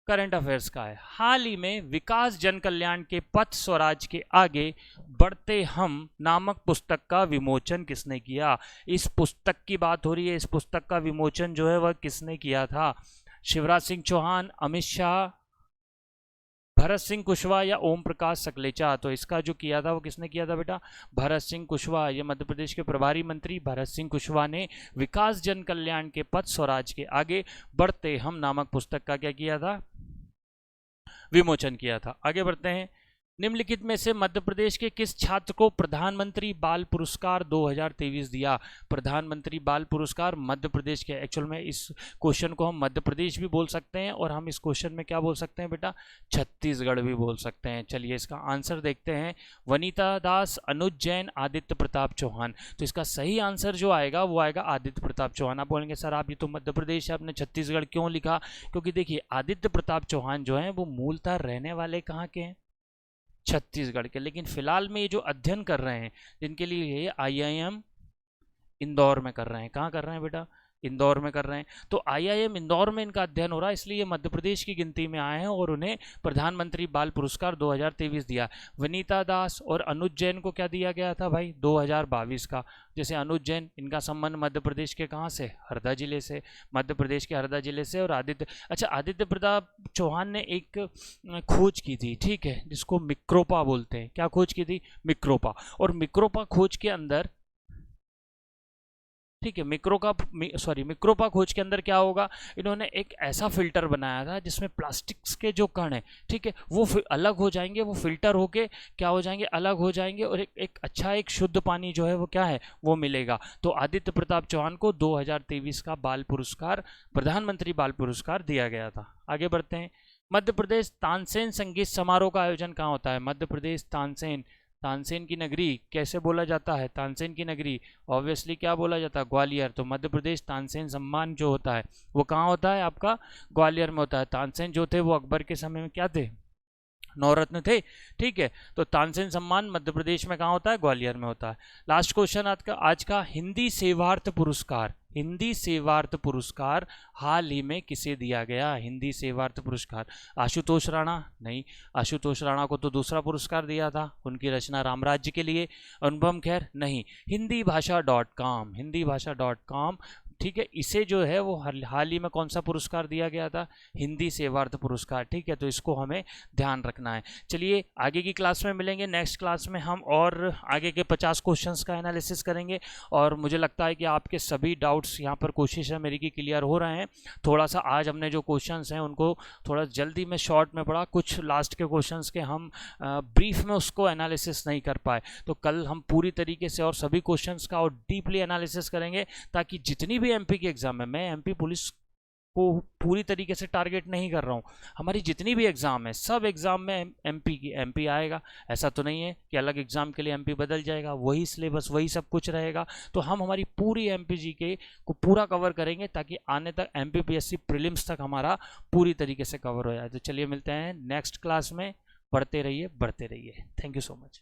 करंट अफेयर्स का है। हाल ही में विकास जन कल्याण के पथ स्वराज के आगे बढ़ते हम नामक पुस्तक का विमोचन किसने किया? इस पुस्तक की बात हो रही है। इस पुस्तक का विमोचन जो है वह किसने किया था? शिवराज सिंह चौहान, अमित शाह, भरत सिंह कुशवाहा या ओम प्रकाश सकलेचा? तो इसका जो किया था वो किसने किया था बेटा? भरत सिंह कुशवाहा। ये मध्य प्रदेश के प्रभारी मंत्री भरत सिंह कुशवाहा ने विकास जन कल्याण के पथ स्वराज के आगे बढ़ते हम नामक पुस्तक का क्या किया था? विमोचन किया था। आगे बढ़ते हैं। निम्नलिखित में से मध्य प्रदेश के किस छात्र को प्रधानमंत्री बाल पुरस्कार 2023 दिया? प्रधानमंत्री बाल पुरस्कार मध्य प्रदेश के, एक्चुअल में इस क्वेश्चन को हम मध्य प्रदेश भी बोल सकते हैं और हम इस क्वेश्चन में क्या बोल सकते हैं बेटा? छत्तीसगढ़ भी बोल सकते हैं। चलिए इसका आंसर देखते हैं। वनीता दास, अनुज जैन, आदित्य प्रताप चौहान। तो इसका सही आंसर जो आएगा वो आएगा आदित्य प्रताप चौहान। आप बोलेंगे सर आप ये तो मध्य प्रदेश है, आपने छत्तीसगढ़ क्यों लिखा? क्योंकि देखिए आदित्य प्रताप चौहान जो है वो मूलतः रहने वाले कहाँ के हैं? छत्तीसगढ़ के। लेकिन फिलहाल में ये जो अध्ययन कर रहे हैं, जिनके लिए ये IIM इंदौर में कर रहे हैं, कहाँ कर रहे हैं बेटा? इंदौर में कर रहे हैं। तो IIM इंदौर में इनका अध्ययन हो रहा है, इसलिए मध्य प्रदेश की गिनती में आए हैं और उन्हें प्रधानमंत्री बाल पुरस्कार 2023 दिया। वनीता दास और अनुज जैन को क्या दिया गया था भाई? 2022 का। जैसे अनुज जैन, इनका संबंध मध्य प्रदेश के कहाँ से? हरदा जिले से, मध्य प्रदेश के हरदा जिले से। और आदित्य प्रताप चौहान ने एक खोज की थी, ठीक है, जिसको मिक्रोपा बोलते हैं। क्या खोज की थी? मिक्रोपा। और मिक्रोपा खोज के अंदर, ठीक है, मिक्रोपा खोज के अंदर क्या होगा? इन्होंने एक ऐसा फिल्टर बनाया था जिसमें प्लास्टिक्स के जो कण है, ठीक है, वो अलग हो जाएंगे, वो फिल्टर होके क्या हो जाएंगे? अलग हो जाएंगे, और एक अच्छा एक शुद्ध पानी जो है वो क्या है? वो मिलेगा। तो आदित्य प्रताप चौहान को 2023 का बाल पुरस्कार, प्रधानमंत्री बाल पुरस्कार दिया गया था। आगे बढ़ते हैं। मध्य प्रदेश तानसेन संगीत समारोह का आयोजन कहाँ होता है? मध्य प्रदेश तानसेन की नगरी कैसे बोला जाता है? तानसेन की नगरी ऑब्वियसली क्या बोला जाता है? ग्वालियर। तो मध्य प्रदेश तानसेन सम्मान जो होता है वो कहाँ होता है? आपका ग्वालियर में होता है। तानसेन जो थे वो अकबर के समय में क्या थे? नवरत्न थे, ठीक है। तो तानसेन सम्मान मध्य प्रदेश में कहाँ होता है? ग्वालियर में होता है। लास्ट क्वेश्चन आज का हिंदी सेवार्थ पुरस्कार हाल ही में किसे दिया गया? हिंदी सेवार्थ पुरस्कार आशुतोष राणा? नहीं, आशुतोष राणा को तो दूसरा पुरस्कार दिया था, उनकी रचना रामराज्य के लिए। अनुपम खेर? नहीं। हिंदी भाषा .com, ठीक है, इसे जो है वो हाल ही में कौन सा पुरस्कार दिया गया था? हिंदी सेवार्थ पुरस्कार, ठीक है। तो इसको हमें ध्यान रखना है। चलिए आगे की क्लास में मिलेंगे। नेक्स्ट क्लास में हम और आगे के 50 क्वेश्चंस का एनालिसिस करेंगे, और मुझे लगता है कि आपके सभी डाउट्स यहाँ पर कोशिश है मेरी की क्लियर हो रहे हैं। थोड़ा सा आज हमने जो क्वेश्चंस हैं उनको थोड़ा जल्दी में शॉर्ट में पढ़ा, कुछ लास्ट के क्वेश्चंस के हम ब्रीफ में उसको एनालिसिस नहीं कर पाए। तो कल हम पूरी तरीके से और सभी क्वेश्चंस का और डीपली एनालिसिस करेंगे, ताकि जितनी भी MP की एग्जाम है, मैं MP पुलिस को पूरी तरीके से टारगेट नहीं कर रहा हूँ, हमारी जितनी भी एग्जाम है सब एग्जाम में MP आएगा। ऐसा तो नहीं है कि अलग एग्जाम के लिए MP बदल जाएगा, वही सिलेबस वही सब कुछ रहेगा। तो हम हमारी पूरी MPGK को पूरा कवर करेंगे, ताकि आने तक MPPSC प्रीलिम्स तक हमारा पूरी तरीके से कवर हो जाए। तो चलिए मिलते हैं नेक्स्ट क्लास में। पढ़ते रहिए, बढ़ते रहिए। Thank you so much.